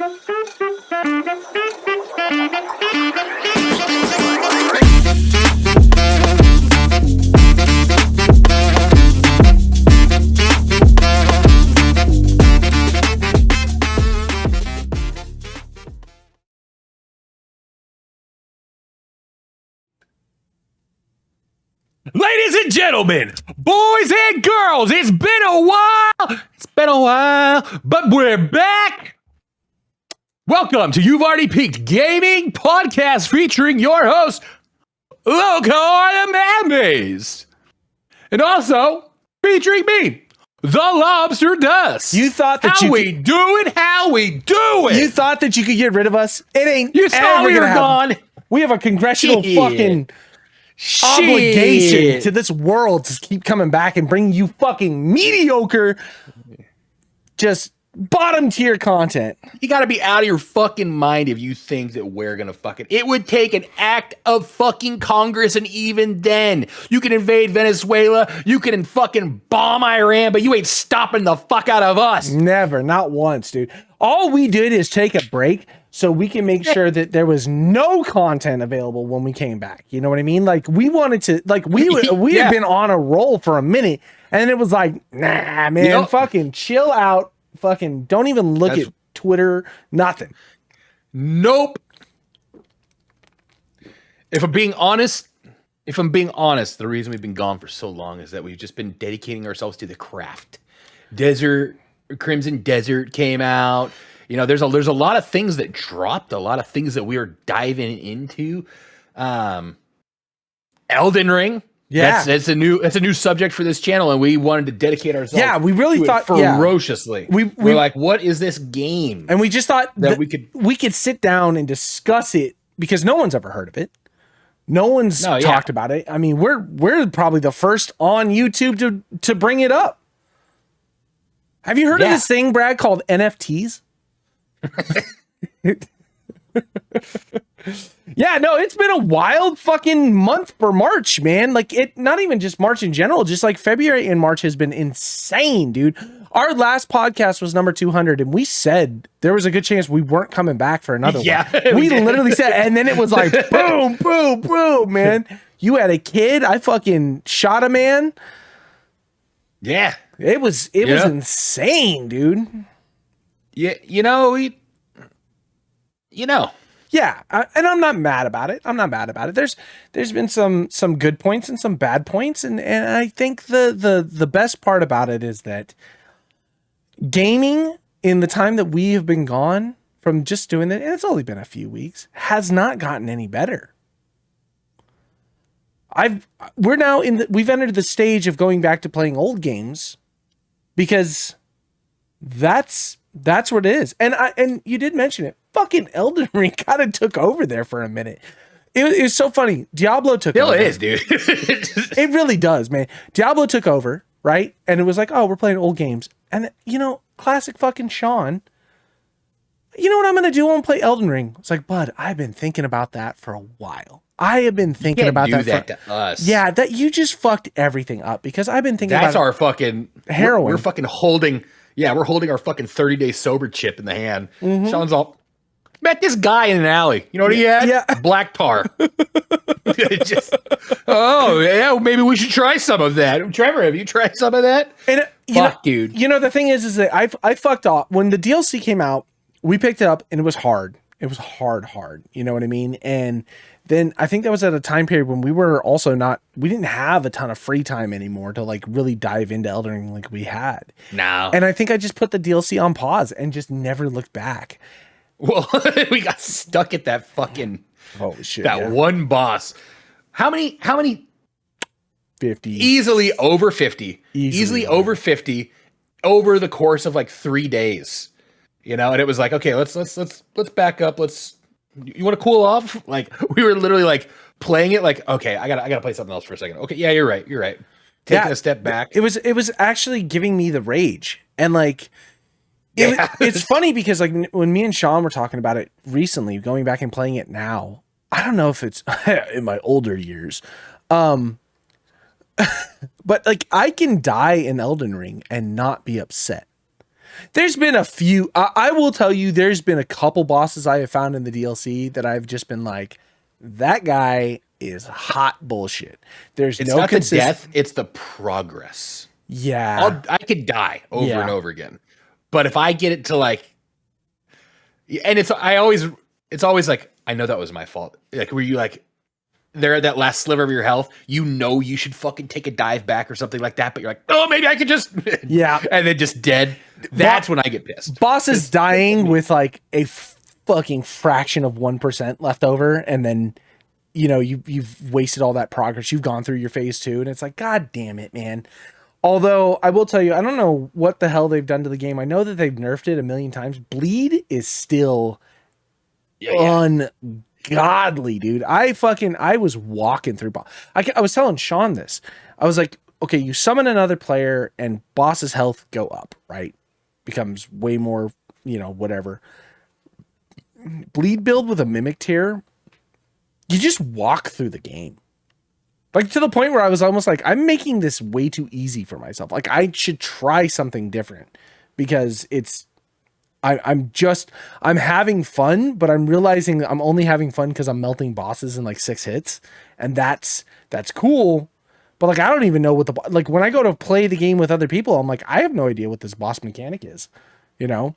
Ladies and gentlemen, boys and girls, it's been a while, but we're back. Welcome to You've Already Peaked Gaming Podcast featuring your host, Locarthemanbeast. And also featuring me, the LobsterDust. You thought that how we do it. You thought that you could get rid of us? It ain't. You saw we were gone. We have a congressional fucking obligation to this world to keep coming back and bring you fucking mediocre, just bottom tier content. You gotta be out of your fucking mind if you think that we're gonna fucking... It would take an act of fucking Congress, and even then, you can invade Venezuela, you can fucking bomb Iran, but you ain't stopping the fuck out of us. Never, not once, dude. All we did is take a break so we can make sure that there was no content available when we came back. You know what I mean? Like, we wanted to, like, we had been on a roll for a minute, and it was like, nah, man, fucking chill out. Fucking don't even look at Twitter, nothing. Nope. If I'm being honest, the reason we've been gone for so long is that we've just been dedicating ourselves to the craft. Crimson Desert came out. You know, there's a lot of things that dropped, a lot of things that we are diving into. Elden Ring. Yeah, that's a new subject for this channel, and we wanted to dedicate ourselves. Yeah, we really thought ferociously. Yeah. We're like, what is this game? And we just thought that we could sit down and discuss it because no one's ever heard of it. No one's talked about it. I mean, we're probably the first on YouTube to bring it up. Have you heard of this thing, Brad, called NFTs? Yeah, no, it's been a wild fucking month for March, man. Like, it, not even just March in general, just like February and March has been insane, dude. Our last podcast was number 200, and we said there was a good chance we weren't coming back for another one. We literally said, and then it was like, boom, boom, boom, man. You had a kid. I fucking shot a man. Yeah. It was insane, dude. Yeah, Yeah, and I'm not mad about it. There's been some good points and some bad points, and I think the best part about it is that gaming in the time that we have been gone from just doing it, and it's only been a few weeks, has not gotten any better. We've entered the stage of going back to playing old games because that's what it is. And you did mention it. Fucking Elden Ring kind of took over there for a minute. It was so funny. Diablo took over. It is, dude. It really does, man. Diablo took over, right? And it was like, oh, we're playing old games. And, classic fucking Sean. You know what I'm going to do? I'm going to play Elden Ring. It's like, bud, I've been thinking about that for a while. I have been thinking about that to us. Yeah, that you just fucked everything up because I've been thinking that's about our fucking heroin. We're fucking holding. Yeah, we're holding our fucking 30-day sober chip in the hand. Mm-hmm. Sean's all, met this guy in an alley. You know what he had? Yeah. Black tar. Maybe we should try some of that. Trevor, have you tried some of that? And dude. You know, the thing is that I fucked off. When the DLC came out, we picked it up and it was hard. It was hard. You know what I mean? And then I think that was at a time period when we were also we didn't have a ton of free time anymore to like really dive into Elden Ring like we had. No. And I think I just put the DLC on pause and just never looked back. Well, we got stuck at that fucking shit. One boss. How many 50. Easily over 50. Easily over 50 over the course of like 3 days. And it was like, okay, let's back up. You want to cool off? Like, we were literally like playing it like, okay, I gotta play something else for a second. Okay, yeah, you're right. Taking a step back. It was actually giving me the rage. And like it's funny because like when me and Sean were talking about it recently, going back and playing it now, I don't know if it's in my older years. But like I can die in Elden Ring and not be upset. There's been a few. I will tell you, there's been a couple bosses I have found in the DLC that I've just been like, that guy is hot bullshit. It's not the death, it's the progress. Yeah. I could die over and over again. But if I get it to like, and it's always like, I know that was my fault. Like, were you like, there at that last sliver of your health, you should fucking take a dive back or something like that, but you're like, oh, maybe I could just and then just dead. That's when I get pissed. Bosses dying with like a fucking fraction of 1% left over, and then you've wasted all that progress. You've gone through your phase 2, and it's like, God damn it, man. Although I will tell you, I don't know what the hell they've done to the game. I know that they've nerfed it a million times. Bleed is still ungodly, dude. I was walking through. I was telling Sean this. I was like, okay, you summon another player and boss's health go up, right? Becomes way more, whatever. Bleed build with a mimic tier, you just walk through the game. Like, to the point where I was almost like, I'm making this way too easy for myself. Like, I should try something different, because I'm having fun, but I'm realizing I'm only having fun because I'm melting bosses in like 6 hits. And that's cool. But like, I don't even know what like when I go to play the game with other people, I'm like, I have no idea what this boss mechanic is. I'm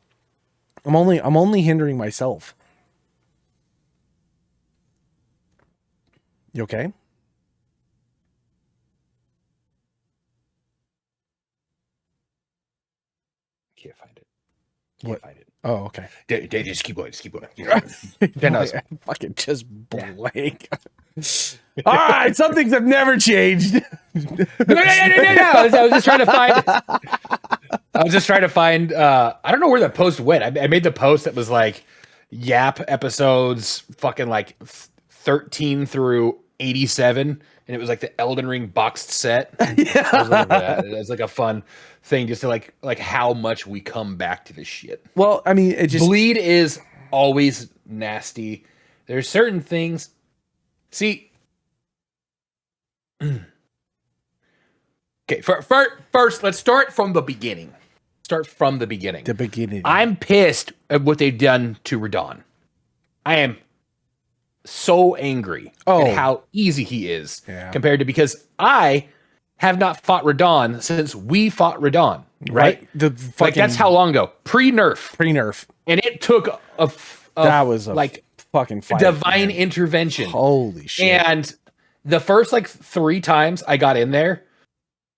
only hindering myself. You okay? Can't find it. Oh, okay. Just keep going. Fucking just blank. All right, some things have never changed. No. I was just trying to find. I don't know where that post went. I made the post that was like Yap episodes, fucking like 13 through 87, and it was like the Elden Ring boxed set. It was like a fun thing, just to like how much we come back to this shit. Well, I mean, Bleed is always nasty. There's certain things. See, okay. First, let's start from the beginning. The beginning. I'm pissed at what they've done to Radon. I am so angry at how easy he is compared to, because I have not fought Radon since we fought Radon, right? Like, that's how long ago? Pre-nerf. And it took that was a fucking fight, divine intervention. Holy shit. And the first like 3 times I got in there,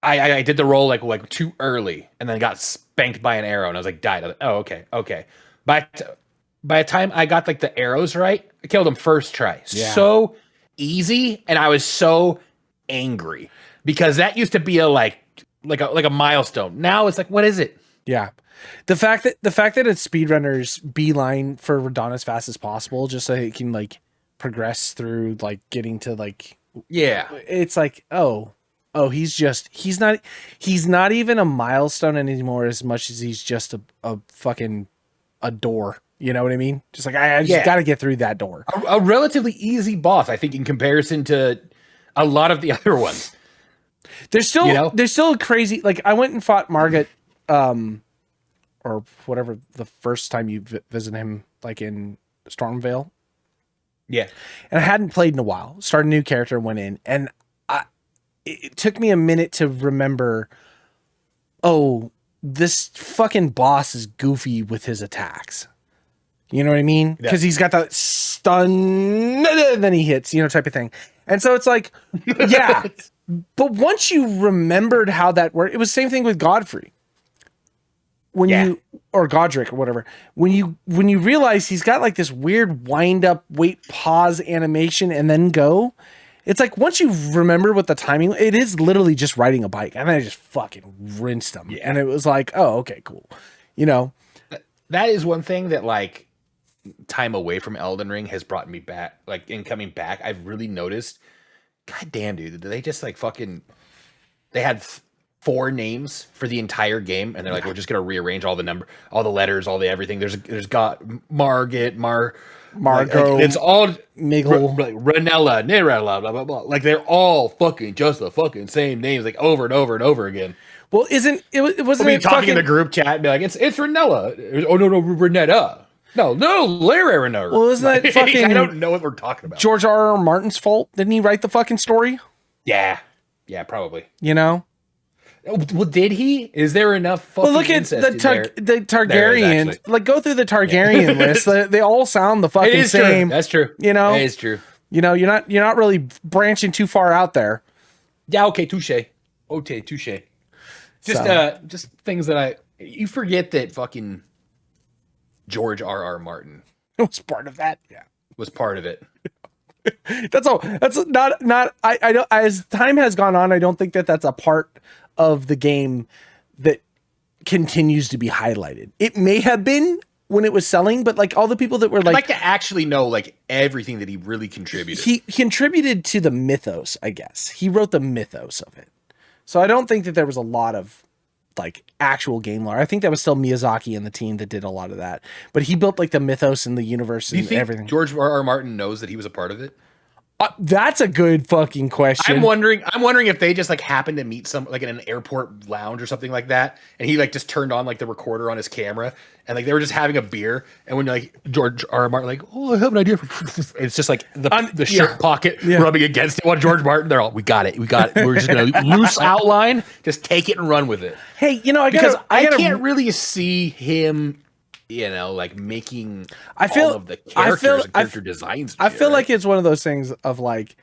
I did the roll like too early, and then got spanked by an arrow, and I was like, died. I was like, oh, okay. But by the time I got like the arrows right, I killed him first try. Yeah. So easy, and I was so angry, because that used to be like a milestone. Now it's like, what is it? Yeah. The fact that it's speedrunners beeline for Radon as fast as possible, just so he can like progress through like getting to like, it's like, he's not even a milestone anymore, as much as he's just a fucking a door. You know what I mean? Just like, I just got to get through that door. A relatively easy boss, I think, in comparison to a lot of the other ones. There's still crazy. Like, I went and fought Margit, or whatever, the first time you visited him, like in Stormvale. Yeah. And I hadn't played in a while. Started a new character, went in, and it took me a minute to remember, this fucking boss is goofy with his attacks. You know what I mean? Because he's got that stun, then he hits, type of thing. And so it's like, yeah. But once you remembered how that worked, it was the same thing with Godfrey. Or Godric or whatever. When you realize he's got like this weird wind up, wait, pause animation, and then go. It's like, once you remember what the timing, it is literally just riding a bike. And I just fucking rinsed him. Yeah. And it was like, oh, okay, cool. That is one thing that, like, time away from Elden Ring has brought me back. Like, in coming back, I've really noticed, god damn, dude, they just like fucking, they had 4 names for the entire game, and they're like, we're just gonna rearrange all the letters, all the everything. There's got Margit, Margot, like, it's all Miggle, like Ranella, Nirella, blah blah blah. Like, they're all fucking just the fucking same names, like over and over and over again. Well, isn't it? It wasn't We'll be it talking fucking in the group chat and be like, it's Renella. Oh no, Renetta. No, Larry Renetta. Well, isn't that fucking? I don't know what we're talking about. George R. R. Martin's fault. Didn't he write the fucking story? Yeah, probably. You know. Well, did he? Is there enough fucking Well, look at the Targaryens. Like, go through the Targaryen list. They all sound the fucking same. True. That's true. You know, it is true. You know, you're not really branching too far out there. Yeah. Okay. Touche. Okay. Touche. Just things that you forget that fucking George R. R. Martin was part of that. Yeah, was part of it. That's all. That's not. I don't. As time has gone on, I don't think that that's a part of the game that continues to be highlighted. It may have been when it was selling, but like all the people that were like, I'd like to actually know like everything that he really contributed. He contributed to the mythos, I guess. He wrote the mythos of it. So I don't think that there was a lot of like actual game lore. I think that was still Miyazaki and the team that did a lot of that. But he built like the mythos and the universe and everything. George R. R. Martin knows that he was a part of it? That's a good fucking question. I'm wondering if they just like happened to meet some like in an airport lounge or something like that, and he like just turned on like the recorder on his camera, and like they were just having a beer, and when like George R. R. Martin like, oh, I have an idea for it's just like the shirt pocket rubbing against it. While George Martin, they're all, we got it. We're just gonna loose outline, just take it and run with it. Hey, you know, I can't really see him. You know, like making all of the characters and character designs. I feel like it's one of those things of like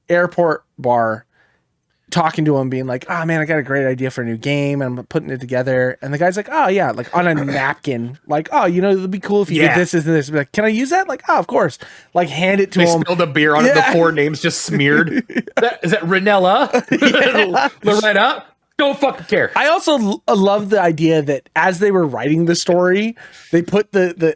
airport bar talking to him, being like, "Oh man, I got a great idea for a new game. I'm putting it together." And the guy's like, "Oh yeah," like on a napkin, like, "Oh, you know, it'd be cool if you did this and this." Be like, "Can I use that?" Like, "Oh, of course." Like, hand it to him. They spilled the beer on it. The 4 names just smeared. Is that Renella? Loretta? Don't fucking care. I also love the idea that as they were writing the story, they put the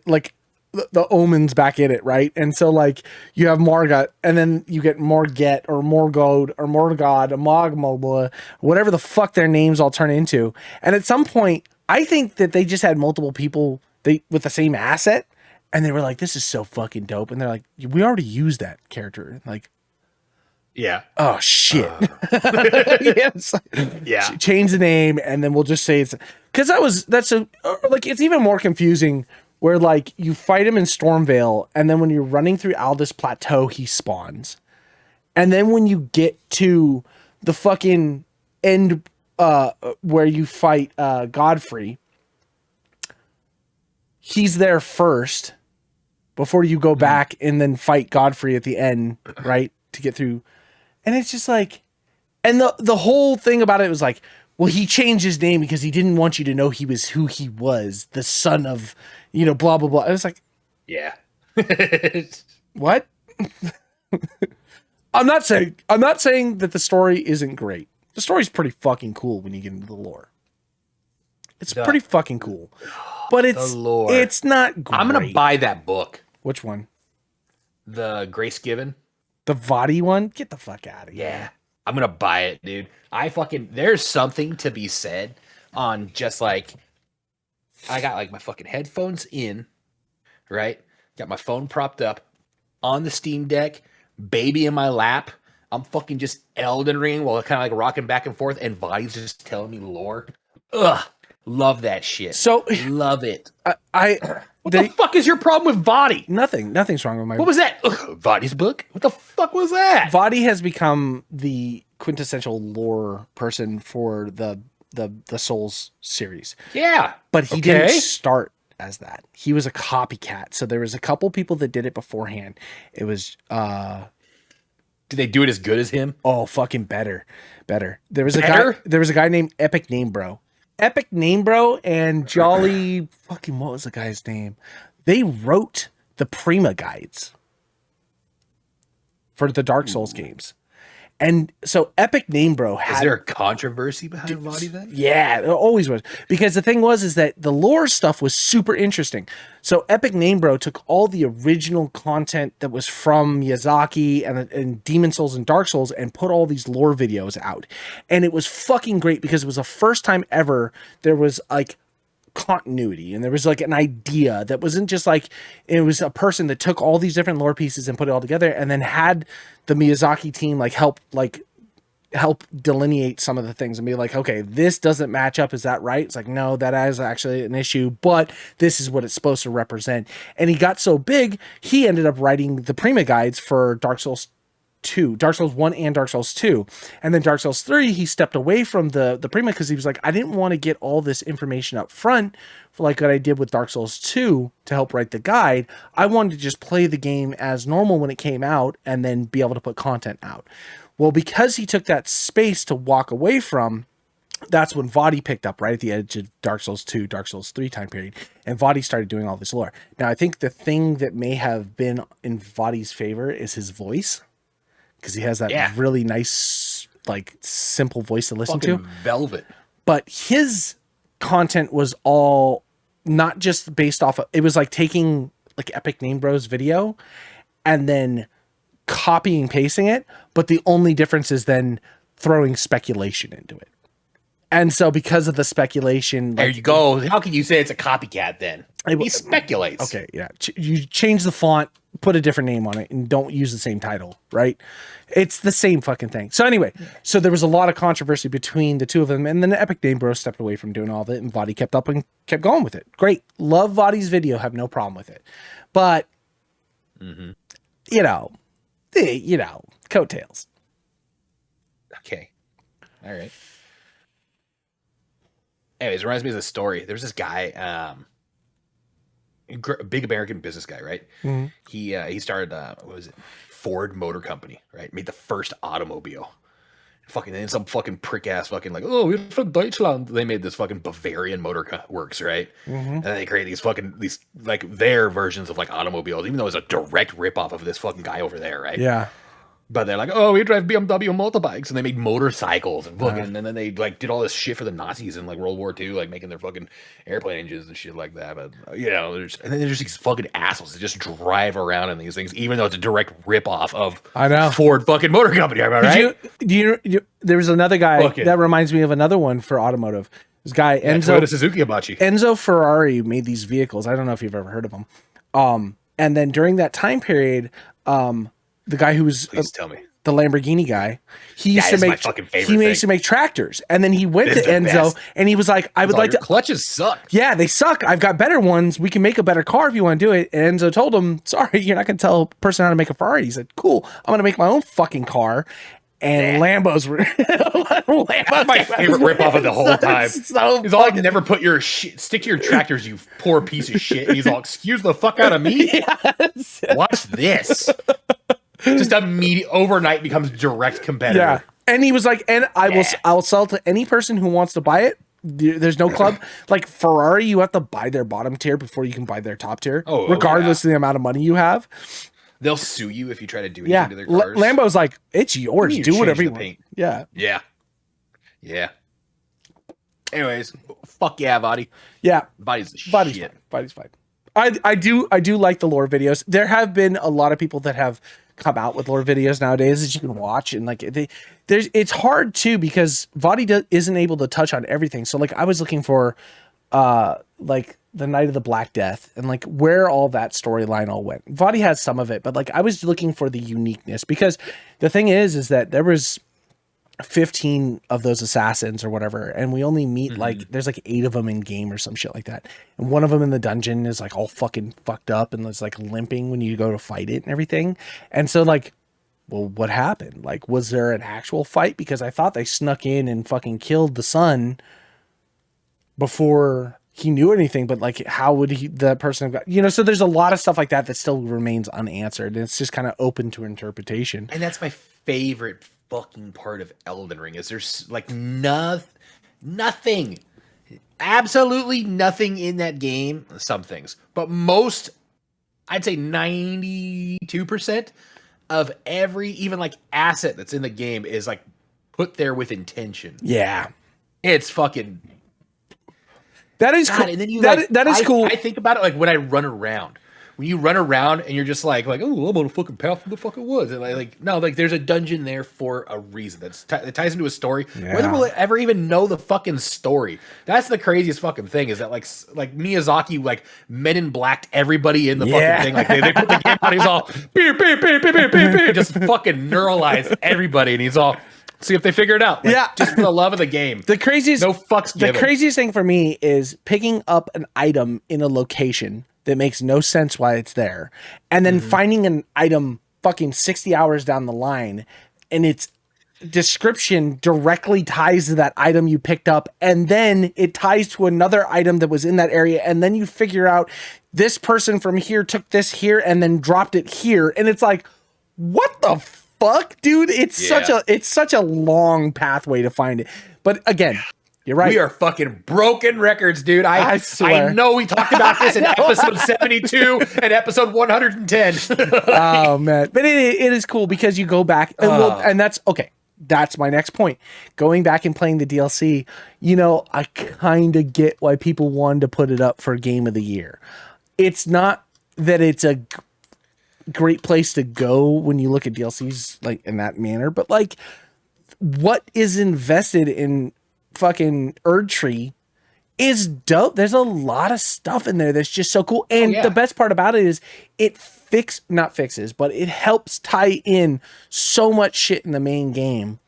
omens back in it, right? And so like you have Morgoth, and then you get Morget or Morgod or Morgod, Mogmobla, whatever the fuck their names all turn into. And at some point, I think that they just had multiple people with the same asset, and they were like, "This is so fucking dope." And they're like, "We already used that character." Like, yeah. Oh shit. Yes. Yeah. Change the name, and then we'll just say it's because it's even more confusing where like you fight him in Stormvale, and then when you're running through Aldous Plateau, he spawns, and then when you get to the fucking end where you fight Godfrey, he's there first before you go back and then fight Godfrey at the end, right, to get through. And it's just like, and the whole thing about it was like, well, he changed his name because he didn't want you to know he was who he was, the son of, you know, blah, blah, blah. I was like, yeah. What? I'm not saying that the story isn't great. The story's pretty fucking cool when you get into the lore. It's pretty fucking cool. But it's not great. I'm going to buy that book. Which one? The Grace Given. The Vadi one? Get the fuck out of here. Yeah. I'm going to buy it, dude. There's something to be said on just like, I got like my fucking headphones in, right? Got my phone propped up on the Steam Deck, baby in my lap. I'm fucking just Elden Ring while kind of like rocking back and forth, and Vadi's just telling me lore. Ugh. Love that shit. So love it. What the fuck is your problem with Vadi? Nothing's wrong with my. What was that? Vadi's book? What the fuck was that? Vadi has become the quintessential lore person for the Souls series. Yeah, but he didn't start as that. He was a copycat. So there was a couple people that did it beforehand. It was. Did they do it as good as him? Oh, fucking better. There was a guy named Epic Name Bro. Epic Name Bro and Jolly fucking what was the guy's name? They wrote the Prima guides for the Dark Souls games. And so Epic Name Bro had... Is there a controversy behind Vadi then? Yeah, it always was. Because the thing is that the lore stuff was super interesting. So Epic Name Bro took all the original content that was from Miyazaki and Demon Souls and Dark Souls and put all these lore videos out. And it was fucking great because it was the first time ever there was like continuity and there was like an idea that wasn't just like it was a person that took all these different lore pieces and put it all together and then had the Miyazaki team like help help delineate some of the things and be like, okay, this doesn't match up. Is that right? It's like, no, that is actually an issue, but this is what it's supposed to represent. And he got so big, he ended up writing the Prima guides for Dark Souls 2, Dark Souls 1 and Dark Souls 2. And then Dark Souls 3, he stepped away from the Prima because he was like, I didn't want to get all this information up front for like what I did with Dark Souls 2 to help write the guide. I wanted to just play the game as normal when it came out and then be able to put content out. Well, because he took that space to walk away from, that's when Vadi picked up right at the edge of Dark Souls 2, Dark Souls 3 time period. And Vadi started doing all this lore. Now, I think the thing that may have been in Vadi's favor is his voice. Because he has that really nice, like, simple voice to listen to. Velvet. But his content was all not just based off of, it was like taking like Epic Name Bros video and then copying and pasting it, but the only difference is then throwing speculation into it. And so because of the speculation, there you go. How can you say it's a copycat then? He speculates. Okay, yeah. You change the font, put a different name on it, and don't use the same title, right? It's the same fucking thing. So anyway, so there was a lot of controversy between the two of them, and then the Epic Name Bros stepped away from doing all of it, and Vadi kept up and kept going with it. Great. Love Vadi's video, have no problem with it. But, you know, coattails. Okay. All right. Anyways, it reminds me of this story. There's this guy, a big American business guy, right? Mm-hmm. He started, what was it? Ford Motor Company, right? Made the first automobile. Fucking, then some fucking prick ass fucking like, oh, we're from Deutschland. They made this fucking Bavarian Motor Works, right? And then they create these like their versions of like automobiles, even though it's a direct ripoff of this fucking guy over there, right? Yeah. But they're like, oh, we drive BMW motorbikes, and they made motorcycles and fucking, and then they like did all this shit for the Nazis in like World War II, like making their fucking airplane engines and shit like that. But you know, and then there's these fucking assholes that just drive around in these things, even though it's a direct ripoff of Ford fucking Motor Company. Right? There was another guy that reminds me of another one for automotive. This guy Toyota Suzuki Abachi. Enzo Ferrari made these vehicles. I don't know if you've ever heard of them. And then during that time period, the guy who was tell me. The Lamborghini guy, he used to make tractors, and then he went to Enzo and he was like, I would like to clutches suck. Yeah, they suck. I've got better ones. We can make a better car if you want to do it. And Enzo told him, sorry, you're not going to tell a person how to make a Ferrari. He said, cool, I'm going to make my own fucking car. And Lambos were That's my favorite ripoff of the whole time. He's all like, never put your stick to your tractors, you poor piece of shit. And he's all, excuse the fuck out of me. Yes. Watch this. Just immediate overnight becomes direct competitor. Yeah. And he was like, and I'll sell to any person who wants to buy it. There's no club like Ferrari. You have to buy their bottom tier before you can buy their top tier, regardless of the amount of money you have. They'll sue you if you try to do anything to their cars. Lambo's like, it's yours. Do whatever you want. Yeah. Yeah. Anyways, fuck yeah, Vadi. Yeah. Vadi's the shit. Vadi's fine. I do like the lore videos. There have been a lot of people that have come out with lore videos nowadays that you can watch, and like it's hard too because Vadi isn't able to touch on everything. So like I was looking for like the Night of the Black Death and like where all that storyline all went. Vadi has some of it, but like I was looking for the uniqueness because the thing is that there was 15 of those assassins or whatever, and we only meet like there's like 8 of them in game or some shit like that, and one of them in the dungeon is like all fucking fucked up and is like limping when you go to fight it and everything. And so like, well, what happened? Like, was there an actual fight? Because I thought they snuck in and fucking killed the son before he knew anything, but like how would the person have got, so there's a lot of stuff like that that still remains unanswered, and it's just kind of open to interpretation. And that's my favorite fucking part of Elden Ring is there's like nothing, absolutely nothing in that game. Some things, but most, I'd say 92% of every even like asset that's in the game is like put there with intention. Yeah, it's fucking that is cool. And then that is cool. I think about it like when I run around. When you run around and you're just like, oh, I'm on a fucking path through the fucking woods. And no, there's a dungeon there for a reason. That ties into a story. Yeah. Whether we'll ever even know the fucking story. That's the craziest fucking thing is that like Miyazaki, like Men in Blacked everybody in the fucking thing. Like they put the game on, he's all, beep, beep, beep, beep, beep, beep, beep, just fucking neuralized everybody. And he's all, See if they figure it out. Like, Yeah. just for the love of the game. The craziest, No fucks the given. craziest thing for me is picking up an item in a location that makes no sense why it's there, and then finding an item fucking 60 hours down the line, and its description directly ties to that item you picked up, and then it ties to another item that was in that area, and then you figure out this person from here took this here and then dropped it here, and it's like, what the fuck, dude? It's such a long pathway to find it. But again, you're right. We are fucking broken records, dude. I swear. I know we talked about this in episode 72 and episode 110. Oh man, but it is cool because you go back and and that's okay. That's my next point. Going back and playing the DLC, you know, I kind of get why people wanted to put it up for Game of the Year. It's not that it's a great place to go when you look at DLCs like in that manner, but like what is invested in fucking Erdtree is dope. There's a lot of stuff in there that's just so cool. And the best part about it is it not fixes, but it helps tie in so much shit in the main game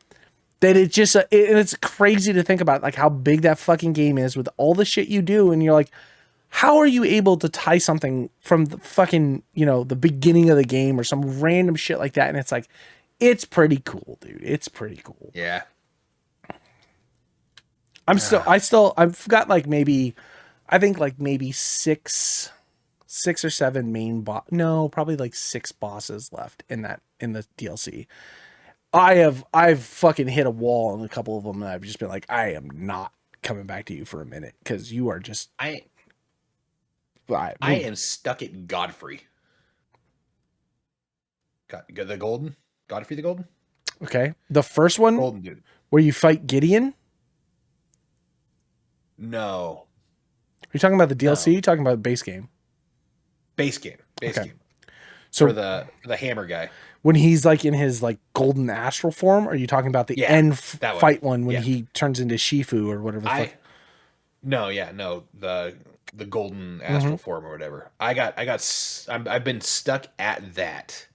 that it just, it's crazy to think about like how big that fucking game is with all the shit you do. And you're like, how are you able to tie something from the fucking, you know, the beginning of the game or some random shit like that? And it's like, it's pretty cool, dude. It's pretty cool. Yeah. I've got like maybe, I think like maybe six or seven main probably like 6 bosses left in the DLC. I've fucking hit a wall on a couple of them, and I've just been like, I am not coming back to you for a minute because you are just. I am stuck at Godfrey. The Golden? Godfrey the Golden? Okay. The first one? Golden dude. Where you fight Gideon? No. Are you talking about the DLC? No. You're talking about the base game? Base game. Game. So for the hammer guy. When he's like in his like golden astral form, or are you talking about the end fight one when he turns into Shifu or whatever the fuck? No, the golden astral form or whatever. I've been stuck at that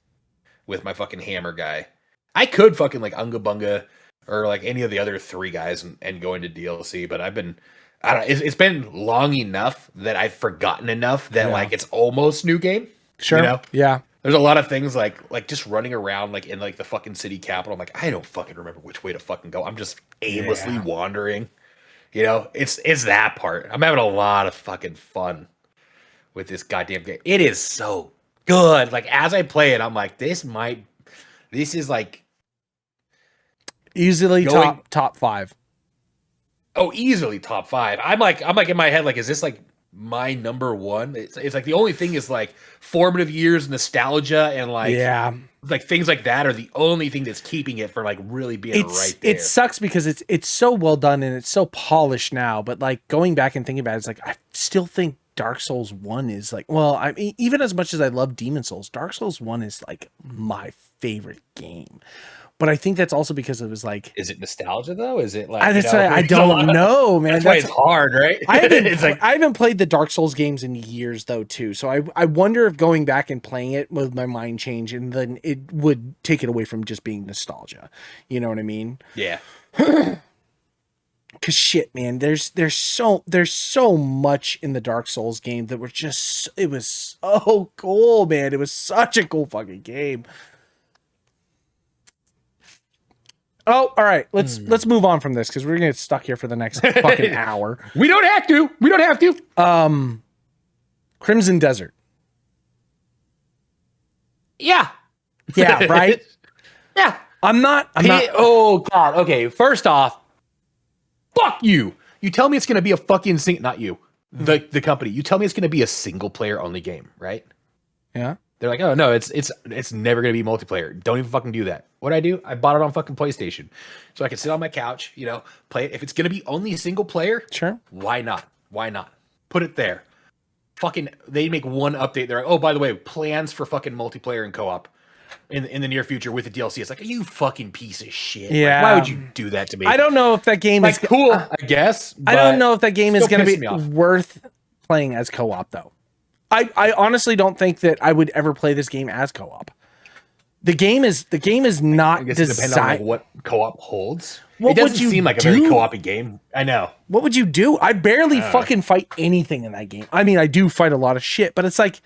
with my fucking hammer guy. I could fucking like Unga Bunga or like any of the other 3 guys and go into DLC, but I don't know, it's been long enough that I've forgotten enough that like it's almost new game. Sure. You know? Yeah. There's a lot of things like just running around like in like the fucking city capital. I'm like, I don't fucking remember which way to fucking go. I'm just aimlessly wandering. You know, it's that part. I'm having a lot of fucking fun with this goddamn game. It is so good. Like as I play it, I'm like, this is like easily top 5. Oh, easily top 5. I'm like in my head, like, is this like my number one? It's like the only thing is like formative years, nostalgia, and like things like that are the only thing that's keeping it from like really being right there. It sucks because it's so well done and it's so polished now, but like going back and thinking about it, it's like I still think Dark Souls 1 is like, well, I mean, even as much as I love Demon Souls, Dark Souls 1 is like my favorite game. But I think that's also because it was like... Is it nostalgia, though? Is it like... I don't know, man. That's why it's hard, right? I haven't played the Dark Souls games in years, though, too. So I wonder if going back and playing it with my mind change, and then it would take it away from just being nostalgia. You know what I mean? Yeah. Because shit, man, there's so much in the Dark Souls game that it was so cool, man. It was such a cool fucking game. Oh, all right. Let's move on from this because we're gonna get stuck here for the next fucking hour. We don't have to. Crimson Desert. Yeah. Yeah. Right. Yeah. I'm not. Oh God. Okay. First off, fuck you. You tell me it's gonna be a fucking not you. The company. You tell me it's gonna be a single player only game, right? Yeah. They're like, oh no, it's never gonna be multiplayer. Don't even fucking do that. What I do? I bought it on fucking PlayStation, so I can sit on my couch, you know, play it. If it's gonna be only single player, sure. Why not? Why not? Put it there. Fucking, they make one update. They're like, oh, by the way, plans for fucking multiplayer and co-op in the near future with the DLC. It's like, are you fucking piece of shit? Yeah. Like, why would you do that to me? I don't know if that game is cool. I guess. I don't know if that game is gonna be worth playing as co-op though. I honestly don't think that I would ever play this game as co-op. The game is not I guess it depends on like designed. what co-op holds. What It doesn't would you seem like a do? very co-op game. I know. What would you do? I barely fucking fight anything in that game. I mean, I do fight a lot of shit, but it's like,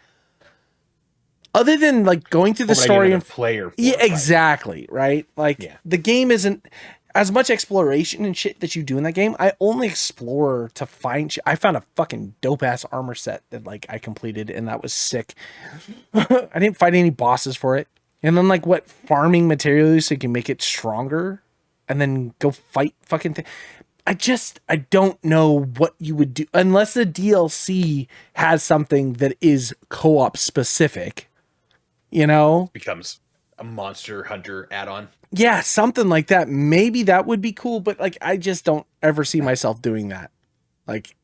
other than like going through the story and player. Yeah, exactly. Right. Like the game isn't as much exploration and shit that you do in that game. I only explore to find shit. I found a fucking dope ass armor set that like I completed, and that was sick. I didn't fight any bosses for it. And then like what farming materials so you can make it stronger and then go fight fucking thing. I don't know what you would do unless the DLC has something that is co-op specific, you know? Becomes a Monster Hunter add-on. Yeah, something like that. Maybe that would be cool, but like I just don't ever see myself doing that. Like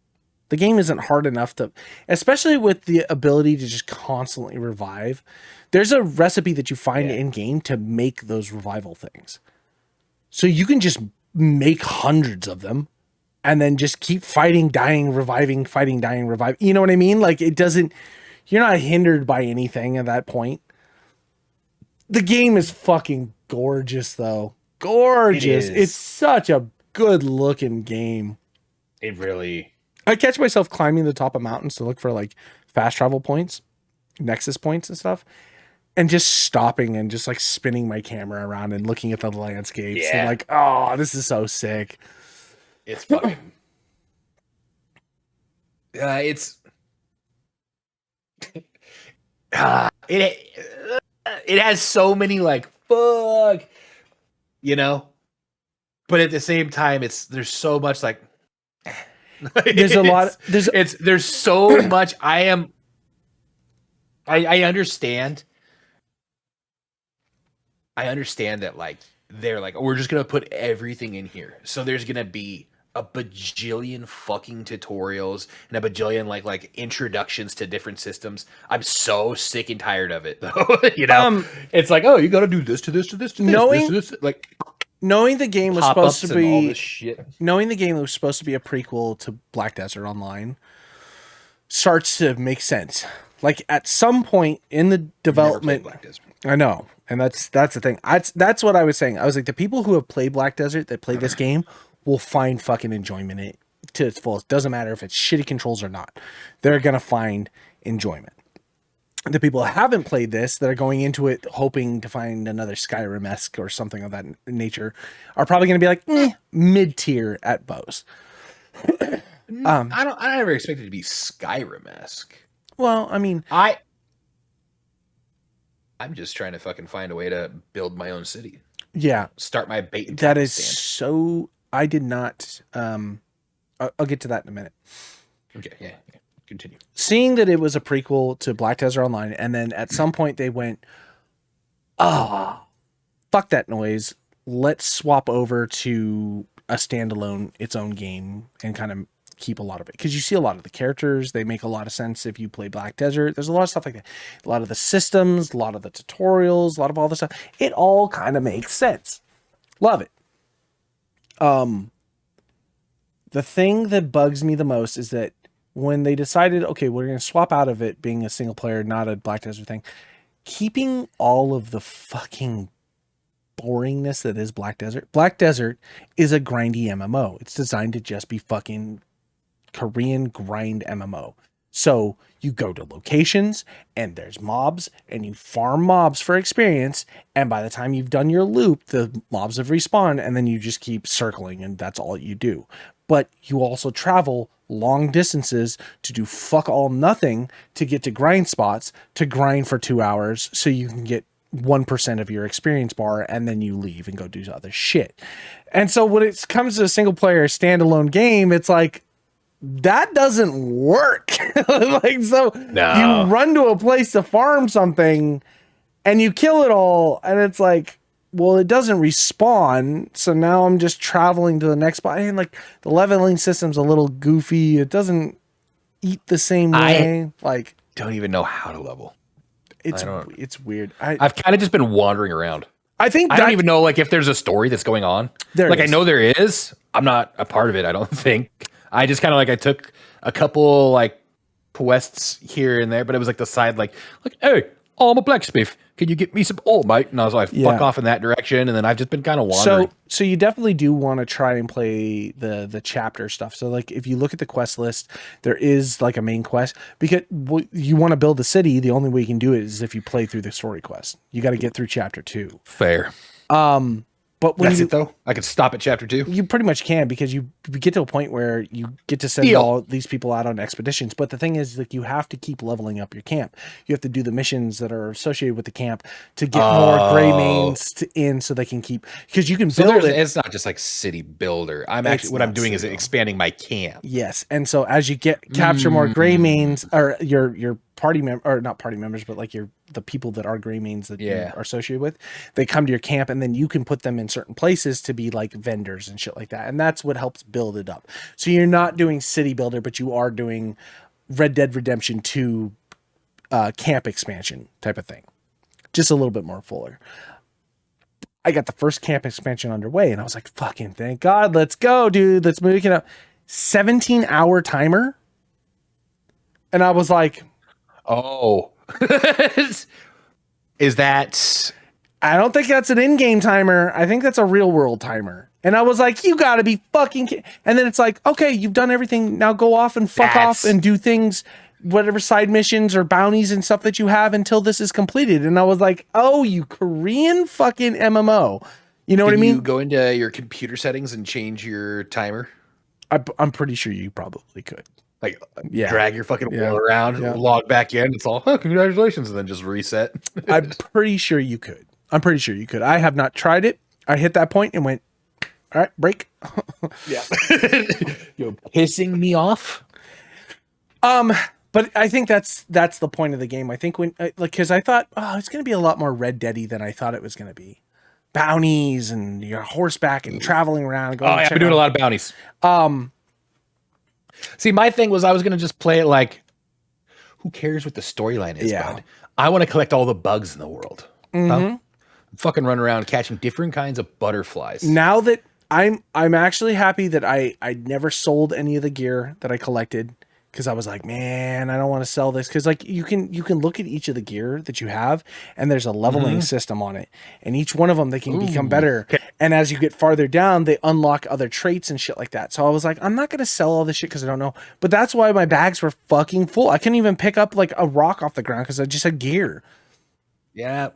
the game isn't hard enough to, especially with the ability to just constantly revive. There's a recipe that you find in game to make those revival things. So you can just make hundreds of them and then just keep fighting, dying, reviving, fighting, dying, revive. You know what I mean? Like it doesn't, you're not hindered by anything at that point. The game is fucking gorgeous though. Gorgeous. It's such a good looking game. It really. I catch myself climbing the top of mountains to look for like fast travel points, nexus points and stuff. And just stopping and just like spinning my camera around and looking at the landscapes. Yeah. And like, oh, this is so sick. It's fucking. It's. It has so many like fuck, you know, but at the same time, there's so much like. There's a lot. There's so much. I understand. I understand that like they're like, we're just gonna put everything in here. So there's gonna be a bajillion fucking tutorials and a bajillion like introductions to different systems. I'm so sick and tired of it though. You know, it's like, oh, you gotta do this to this to this to this to this. Like knowing the game was supposed to be all this shit. Knowing the game was supposed to be a prequel to Black Desert Online starts to make sense. Like at some point in the development, Black Desert. I know. And that's the thing. That's what I was saying. I was like, the people who have played Black Desert that play this game will find fucking enjoyment in it to its fullest. Doesn't matter if it's shitty controls or not. They're gonna find enjoyment. The people that haven't played this, that are going into it hoping to find another Skyrim-esque or something of that nature, are probably gonna be like mid-tier at bows. I never expected it to be Skyrim-esque. Well, I mean, I'm just trying to fucking find a way to build my own city. Yeah. Start my bait and that is stand. So I did not I'll get to that in a minute. Okay, yeah. Continue. Seeing that it was a prequel to Black Desert Online, and then at some point they went, fuck that noise. Let's swap over to a standalone, its own game, and kind of keep a lot of it. Because you see a lot of the characters, they make a lot of sense if you play Black Desert. There's a lot of stuff like that. A lot of the systems, a lot of the tutorials, a lot of all this stuff. It all kind of makes sense. Love it. The thing that bugs me the most is that when they decided, okay, we're going to swap out of it being a single player, not a Black Desert thing, keeping all of the fucking boringness that is Black Desert. Black Desert is a grindy MMO. It's designed to just be fucking Korean grind MMO. So you go to locations and there's mobs and you farm mobs for experience. And by the time you've done your loop, the mobs have respawned and then you just keep circling and that's all you do. But you also travel long distances to do fuck all nothing to get to grind spots, to grind for 2 hours so you can get 1% of your experience bar and then you leave and go do other shit. And so when it comes to a single player standalone game, it's like, that doesn't work. Like, so you run to a place to farm something and you kill it all. And it's like, well, it doesn't respawn. So now I'm just traveling to the next spot. And like the leveling system's a little goofy. It doesn't eat the same way. Like, don't even know how to level. It's weird. I've kind of just been wandering around. I don't even know like if there's a story that's going on. I know there is. I'm not a part of it, I don't think. I just kind of like, I took a couple like quests here and there, but it was like the side, like, hey, oh, I'm a blacksmith. Can you get me some ore, mate? And I was like, fuck off in that direction. And then I've just been kind of wandering. So you definitely do want to try and play the chapter stuff. So like if you look at the quest list, there is like a main quest because you want to build a city. The only way you can do it is if you play through the story quest. You got to get through chapter 2. Fair. But when that's it though. I could stop at chapter 2. You pretty much can because you get to a point where you get to send all these people out on expeditions. But the thing is, like, you have to keep leveling up your camp. You have to do the missions that are associated with the camp to get more gray mains in, so they can keep because you can build it. It's not just like city builder. I'm doing is expanding my camp. Yes, and so as you capture more gray mains, or your party or not party members, but like the people that are gray mains that you are associated with, they come to your camp, and then you can put them in certain places to be like vendors and shit like that. And that's what helps build it up. So you're not doing city builder, but you are doing Red Dead Redemption 2 camp expansion type of thing. Just a little bit more fuller. I got the first camp expansion underway, and I was like, fucking thank God, let's go, dude. Let's move it up. 17-hour timer. And I was like, oh, is that? I don't think that's an in-game timer. I think that's a real-world timer. And I was like, you got to be fucking kidding. And then it's like, okay, you've done everything. Now go off and fuck off and do things, whatever side missions or bounties and stuff that you have until this is completed. And I was like, oh, you Korean fucking MMO. You know what I mean? You go into your computer settings and change your timer? I'm pretty sure you probably could. Like, drag your fucking wheel around, log back in. It's all, oh, congratulations, and then just reset. I'm pretty sure you could. I have not tried it. I hit that point and went, all right, break. Yeah. You're pissing me off. But I think that's the point of the game. I think because I thought, oh, it's going to be a lot more Red Dead-y than I thought it was going to be. Bounties and you're horseback and traveling around. I've been doing a lot of bounties. See, my thing was I was going to just play it like, who cares what the storyline is, bud? I want to collect all the bugs in the world. Fucking run around catching different kinds of butterflies. Now that I'm actually happy that I never sold any of the gear that I collected, because I was like, man, I don't want to sell this, because like you can look at each of the gear that you have, and there's a leveling system on it, and each one of them they can become better. And as you get farther down, they unlock other traits and shit like that. So I was like, I'm not gonna sell all this shit because I don't know. But that's why my bags were fucking full. I couldn't even pick up like a rock off the ground because I just had gear. Yeah.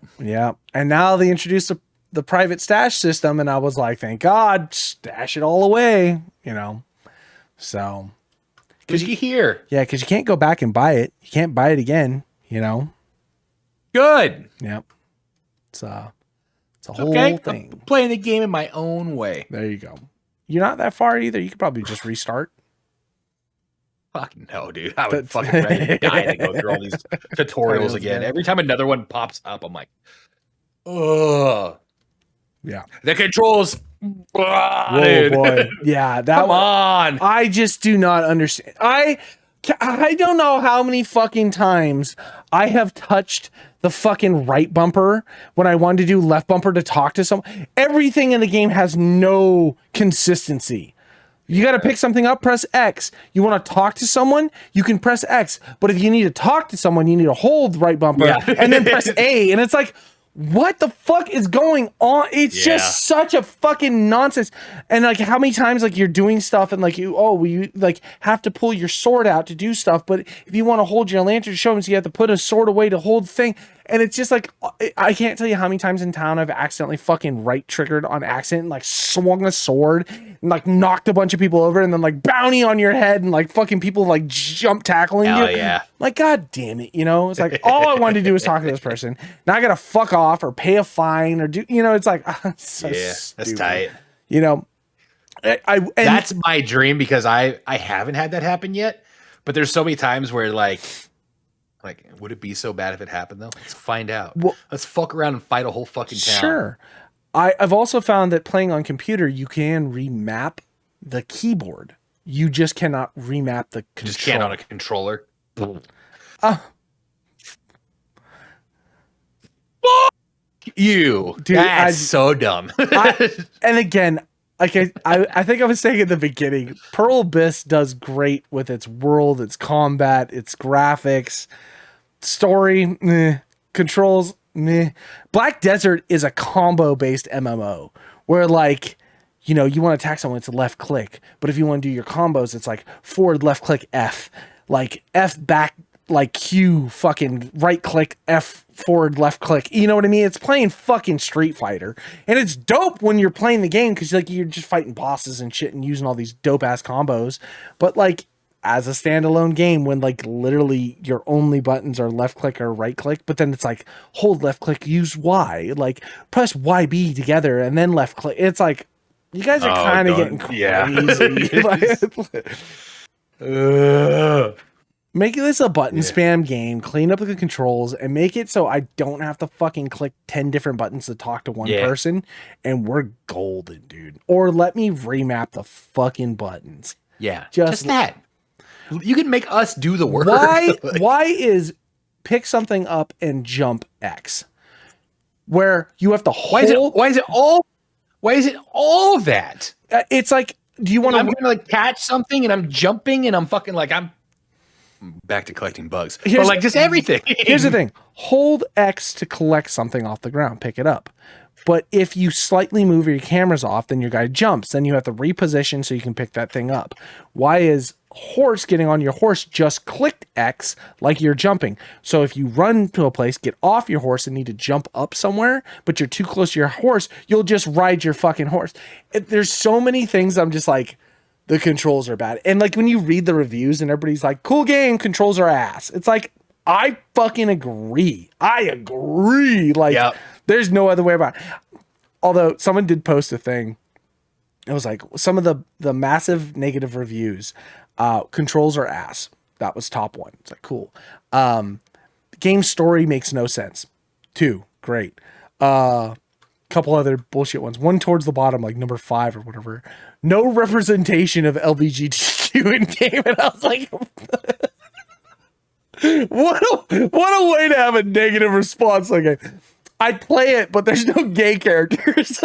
And now they introduced the private stash system, and I was like, thank God, stash it all away, So, because you hear, because you can't go back and buy it. You can't buy it again. Good. Yep. It's a whole thing. I'm playing the game in my own way. There you go. You're not that far either. You could probably just restart. Fuck no, dude. I would fucking ready to die to go through all these tutorials again. Every time another one pops up, I'm like, ugh. Yeah. The controls. Whoa, dude. Boy. Yeah. Come on. I just do not understand. I don't know how many fucking times I have touched the fucking right bumper when I wanted to do left bumper to talk to someone. Everything in the game has no consistency. You got to pick something up, press X. You want to talk to someone, you can press X. But if you need to talk to someone, you need to hold right bumper and then press A. And it's like, what the fuck is going on? It's just such a fucking nonsense. And like, how many times like you're doing stuff and like you like have to pull your sword out to do stuff. But if you want to hold your lantern to show them, so you have to put a sword away to hold the thing. And it's just like, I can't tell you how many times in town I've accidentally fucking right triggered on accident, and like swung a sword and like knocked a bunch of people over, and then like bounty on your head and like fucking people like jump tackling you. Yeah. Like, God damn it. It's like, all I wanted to do was talk to this person. Now I got to fuck off or pay a fine or do, it's like, so that's tight. That's my dream, because I haven't had that happen yet, but there's so many times where like, would it be so bad if it happened though? Let's find out. Well, let's fuck around and fight a whole fucking town. Sure. I've also found that playing on computer, you can remap the keyboard. You just cannot remap the controller. Just can't on a controller. You. Dude, that's so dumb. And again, like I think I was saying in the beginning, Pearl Abyss does great with its world, its combat, its graphics, story. Controls, meh. Black Desert is a combo based MMO where like, you know, you want to attack someone, it's a left click. But if you want to do your combos, it's like forward left click F, like F back, like Q fucking right click F forward left click. You know what I mean? It's playing fucking Street Fighter. And it's dope when you're playing the game because like you're just fighting bosses and shit and using all these dope ass combos. But like as a standalone game when like literally your only buttons are left click or right click, but then it's like hold left click, use Y, like press YB together and then left click. It's like you guys are kind of getting crazy. Make this a button spam game, clean up the controls, and make it so I don't have to fucking click 10 different buttons to talk to one person, and we're golden, dude. Or let me remap the fucking buttons. Yeah, just that. You can make us do the work. Why is pick something up and jump X? Where you have to hold... Why is it all that? It's like, do you want to... I'm going to like catch something, and I'm jumping, and I'm fucking like, I'm back to collecting bugs. But like just everything. Here's the thing. Hold X to collect something off the ground. Pick it up. But if you slightly move your cameras off, then your guy jumps. Then you have to reposition so you can pick that thing up. Why is horse getting on your horse just clicked X like you're jumping? So if you run to a place, get off your horse and need to jump up somewhere, but you're too close to your horse, you'll just ride your fucking horse. There's so many things I'm just like, the controls are bad. And like when you read the reviews and everybody's like, cool game, controls are ass. It's like, I fucking agree. I agree. Like there's no other way about it. Although someone did post a thing. It was like some of the massive negative reviews. Controls are ass. That was top one. It's like, cool. Game story makes no sense. 2, great. Couple other bullshit ones. One towards the bottom, like number 5 or whatever. No representation of LGBTQ in game. And I was like, what a way to have a negative response. Like, I'd play it, but there's no gay characters.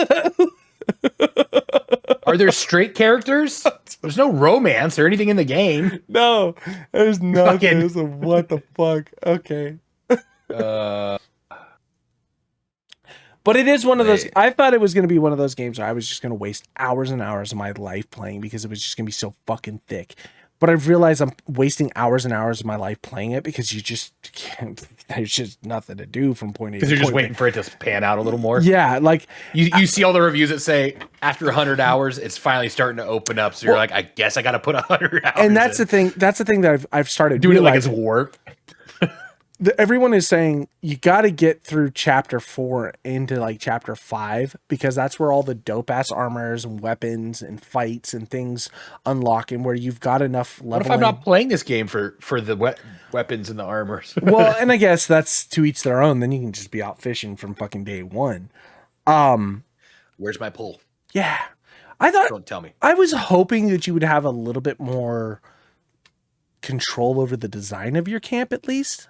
Are there straight characters? There's no romance or anything in the game. No, there's nothing. It's like, what the fuck? Okay. But it is one of those. I thought it was going to be one of those games where I was just going to waste hours and hours of my life playing because it was just going to be so fucking thick. But I've realized I'm wasting hours and hours of my life playing it because you just can't. There's just nothing to do from point A. Because you're just waiting for it to pan out a little more. Yeah, like you see all the reviews that say after 100 hours, it's finally starting to open up. So you're like, I guess I got to put 100 hours. And that's the thing. That's the thing that I've started doing it like it's work. Everyone is saying you got to get through chapter 4 into like chapter 5 because that's where all the dope ass armors and weapons and fights and things unlock and where you've got enough leveling. What if I'm not playing this game for the weapons and the armors? Well, and I guess that's to each their own. Then you can just be out fishing from fucking day one. Where's my pull? Yeah, I thought. Don't tell me. I was hoping that you would have a little bit more control over the design of your camp, at least.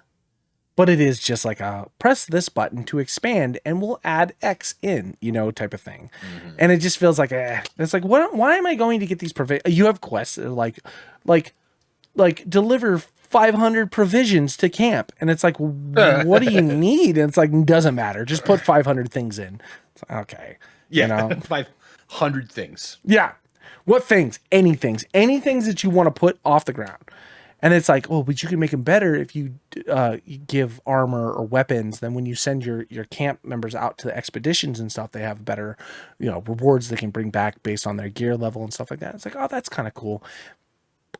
But it is just like a press this button to expand and we'll add X in, you know, type of thing. Mm-hmm. And it just feels like, it's like, why am I going to get these you have quests like deliver 500 provisions to camp. And it's like, what do you need? And it's like, doesn't matter. Just put 500 things in. It's like, okay. Yeah. You know? 500 things. Yeah. What things? Any things that you want to put off the ground. And it's like, oh, but you can make them better if you give armor or weapons. Then when you send your camp members out to the expeditions and stuff, they have better, you know, rewards they can bring back based on their gear level and stuff like that. It's like, oh, that's kind of cool.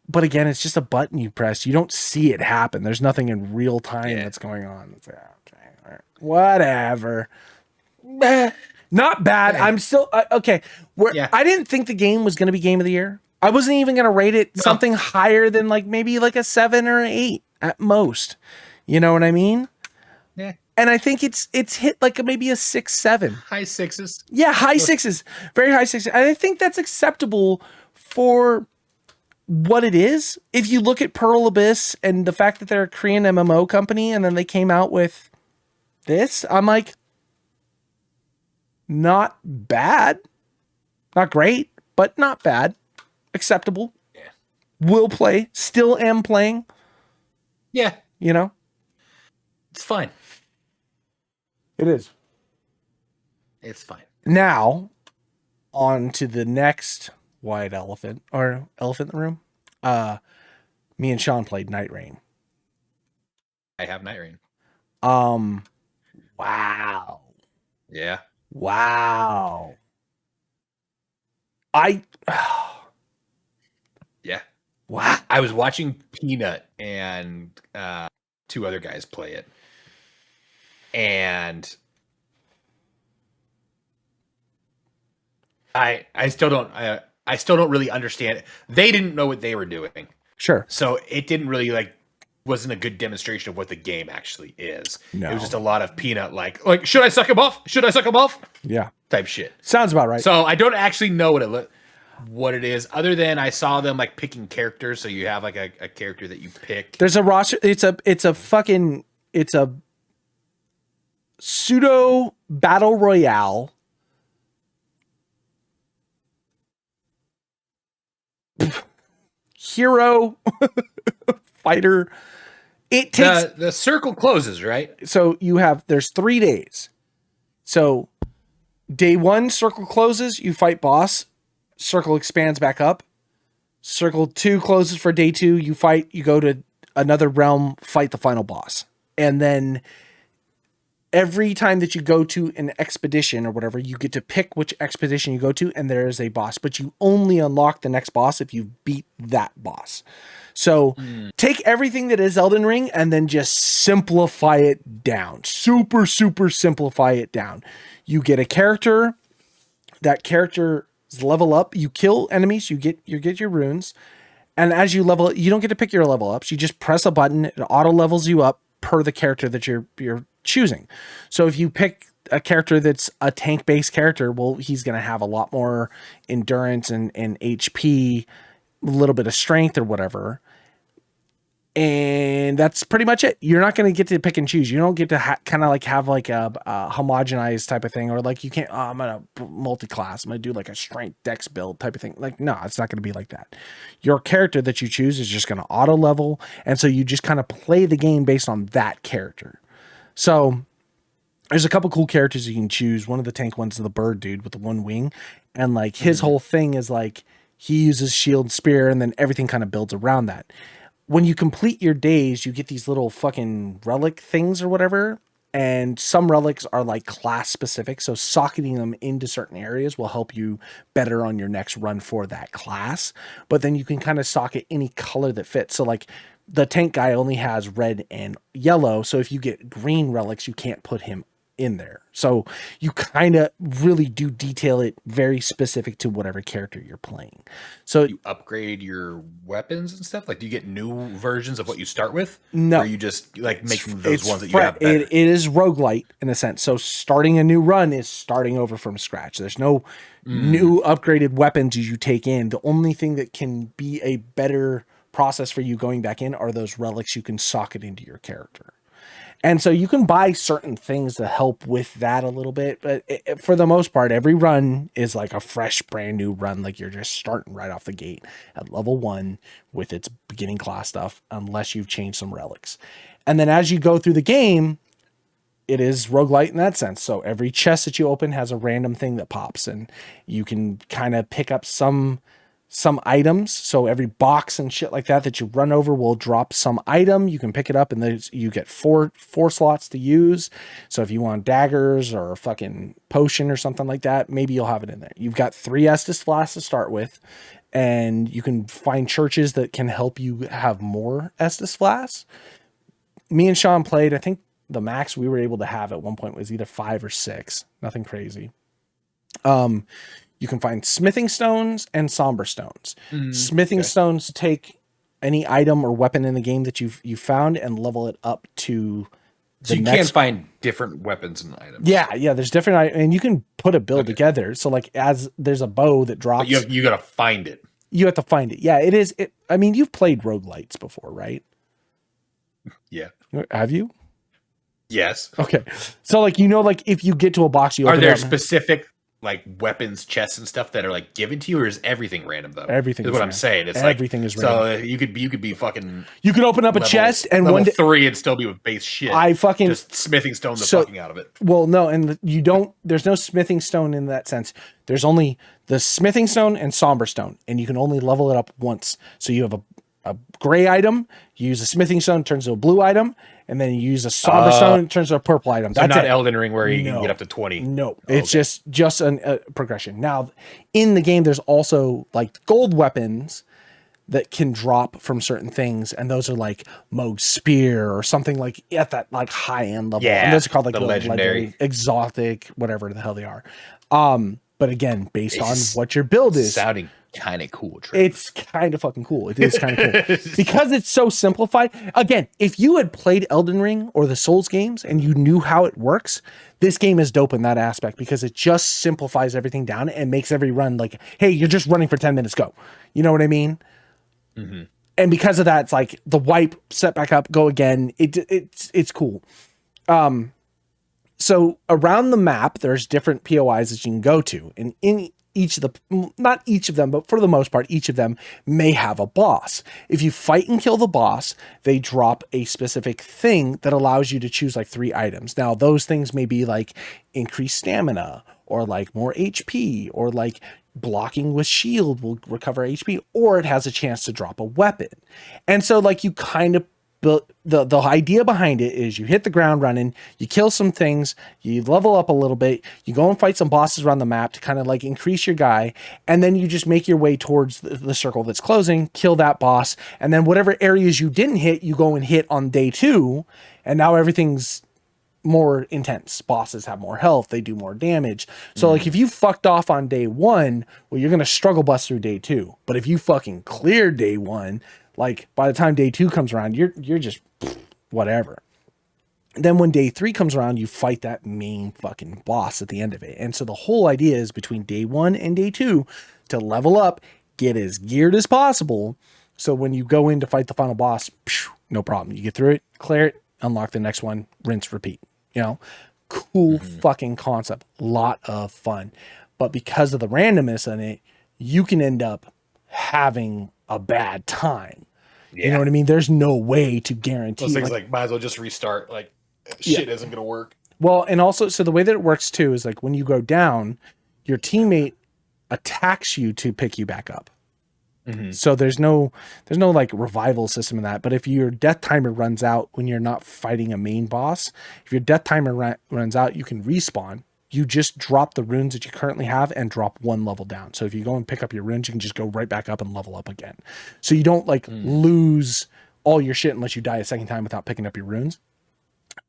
But again, it's just a button you press. You don't see it happen. There's nothing in real time that's going on. It's like, okay, all right, whatever. Not bad. I'm still okay. I didn't think the game was going to be game of the year. I wasn't even going to rate it something higher than like maybe like a 7 or an 8 at most. You know what I mean? Yeah. And I think it's hit like maybe a 6, 7. High 6s. Yeah, high 6s. Very high 6s. And I think that's acceptable for what it is. If you look at Pearl Abyss and the fact that they're a Korean MMO company and then they came out with this, I'm like, not bad. Not great, but not bad. Acceptable. Yeah. Will play. Still am playing. Yeah. You know? It's fine. It is. It's fine. Now, on to the next white elephant or elephant in the room. Me and Sean played Night Rain. I have Night Rain. Wow. Yeah. Wow. Yeah. Wow. I was watching Peanut and 2 other guys play it. And I still don't really understand it. They didn't know what they were doing. Sure. So it didn't really wasn't a good demonstration of what the game actually is. No. It was just a lot of Peanut like should I suck him off? Should I suck him off? Yeah. Type shit. Sounds about right. So I don't actually know what it is, other than I saw them picking characters. So you have a character that you pick. There's a roster. It's a pseudo battle royale. Hero fighter. It takes The circle closes, right? So there's 3 days. So day 1, circle closes, you fight boss, circle expands back up. Circle 2 closes for day 2, you go to another realm, fight the final boss. And then every time that you go to an expedition or whatever, you get to pick which expedition you go to, and there is a boss. But you only unlock the next boss if you beat that boss. So take everything that is Elden Ring and then just simplify it down. Super, super simplify it down. You get a character. That character's level up. You kill enemies. You get your runes. And as you level, you don't get to pick your level ups. You just press a button. It auto levels you up per the character that you're choosing. So if you pick a character that's a tank-based character, well, he's going to have a lot more endurance and HP, a little bit of strength or whatever. And that's pretty much it. You're not going to get to pick and choose. You don't get to have a homogenized type of thing, or you can't, I'm going to multi-class. I'm going to do a strength dex build type of thing. No, it's not going to be like that. Your character that you choose is just going to auto level. And so you just kind of play the game based on that character. So there's a couple cool characters you can choose. One of the tank ones is the bird dude with the 1 wing. And his whole thing is he uses shield and spear, and then everything kind of builds around that. When you complete your days, you get these little fucking relic things or whatever. And some relics are class specific. So socketing them into certain areas will help you better on your next run for that class. But then you can kind of socket any color that fits. So the tank guy only has red and yellow. So if you get green relics, you can't put him in there. So you kind of really do detail it very specific to whatever character you're playing. So you upgrade your weapons and stuff. Do you get new versions of what you start with? No, or are you just making those ones that you have better? It is roguelite in a sense. So starting a new run is starting over from scratch. There's no new upgraded weapons you take in. The only thing that can be a better process for you going back in are those relics you can socket into your character. And so you can buy certain things to help with that a little bit. But for the most part, every run is a fresh, brand new run. You're just starting right off the gate at level 1 with its beginning class stuff, unless you've changed some relics. And then as you go through the game, it is roguelite in that sense. So every chest that you open has a random thing that pops, and you can kind of pick up some items. So every box and shit like that you run over will drop some item. You can pick it up, and you get four slots to use. So if you want daggers or a fucking potion or something like that, maybe you'll have it in there. You've got 3 Estus flasks to start with, and you can find churches that can help you have more Estus flasks. Me and Sean played, I think the max we were able to have at one point was either 5 or 6. Nothing crazy. You can find smithing stones and somber stones. Smithing stones take any item or weapon in the game that you found and level it up to the next. Can find different weapons and items. Yeah, there's different, and you can put a build together. So as there's a bow that drops, but you gotta find it. You have to find it. Yeah, it is. I mean, you've played roguelites before, right? Yeah. Have you? Yes. Okay. So if you get to a box, you are there specific like weapons, chests, and stuff that are like given to you, or is everything random though? Everything is what I'm saying. It's everything is random. So you could be fucking. You could open up a chest and level 3 and still be with base shit. Just smithing stone the fucking out of it. Well, no, and you don't. There's no smithing stone in that sense. There's only the smithing stone and somber stone, and you can only level it up once. So you have a gray item, you use a smithing stone, it turns to a blue item, and then you use a somber stone, it turns to a purple item. So that's not it. Elden Ring where you can get up to 20. No, it's just a progression. Now, in the game, there's also like gold weapons that can drop from certain things, and those are like Moog's Spear or something like at that like high end level. Yeah, and those are called like the legendary, exotic, whatever the hell they are. But again, based on what your build is, sounding kind of cool. Trevor. It's kind of fucking cool. It is kind of cool because it's so simplified. Again, if you had played Elden Ring or the Souls games and you knew how it works, this game is dope in that aspect because it just simplifies everything down and makes every run like, hey, you're just running for 10 minutes, go. You know what I mean? Mm-hmm. And because of that, it's like the wipe, set back up, go again. It's cool. So around the map, there's different POIs that you can go to, and in each of the, not each of them, but for the most part, each of them may have a boss. If you fight and kill the boss, they drop a specific thing that allows you to choose like 3 items. Now, those things may be like increased stamina or like more HP or like blocking with shield will recover HP, or it has a chance to drop a weapon. And so like you kind of build the idea behind it is you hit the ground running, you kill some things, you level up a little bit, you go and fight some bosses around the map to kind of like increase your guy, and then you just make your way towards the circle that's closing, kill that boss, and then whatever areas you didn't hit, you go and hit on day 2, and now everything's more intense. Bosses have more health, they do more damage. So like if you fucked off on day 1, well, you're gonna struggle bust through day 2. But if you fucking clear day 1, like by the time day 2 comes around, you're just whatever. Then when day 3 comes around, you fight that main fucking boss at the end of it. And so the whole idea is between day 1 and day 2 to level up, get as geared as possible. So when you go in to fight the final boss, no problem. You get through it, clear it, unlock the next one, rinse, repeat. You know, cool fucking concept. Lot of fun. But because of the randomness in it, you can end up having a bad time. Yeah. You know what I mean? There's no way to guarantee. Those things like might as well just restart. Like shit isn't going to work. Well, and also, so the way that it works too is like when you go down, your teammate attacks you to pick you back up. Mm-hmm. So there's no like revival system in that. But if your death timer runs out when you're not fighting a main boss, if your death timer runs out, you can respawn. You just drop the runes that you currently have and drop 1 level down. So if you go and pick up your runes, you can just go right back up and level up again. So you don't like lose all your shit unless you die a second time without picking up your runes.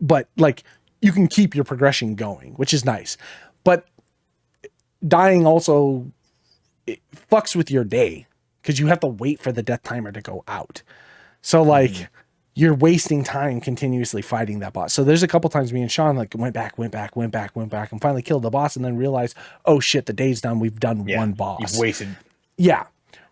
But like you can keep your progression going, which is nice. But dying also it fucks with your day because you have to wait for the death timer to go out. So like you're wasting time continuously fighting that boss. So there's a couple times me and Sean like went back, and finally killed the boss, and then realized, oh shit, the day's done. We've done one boss. You've wasted. Yeah.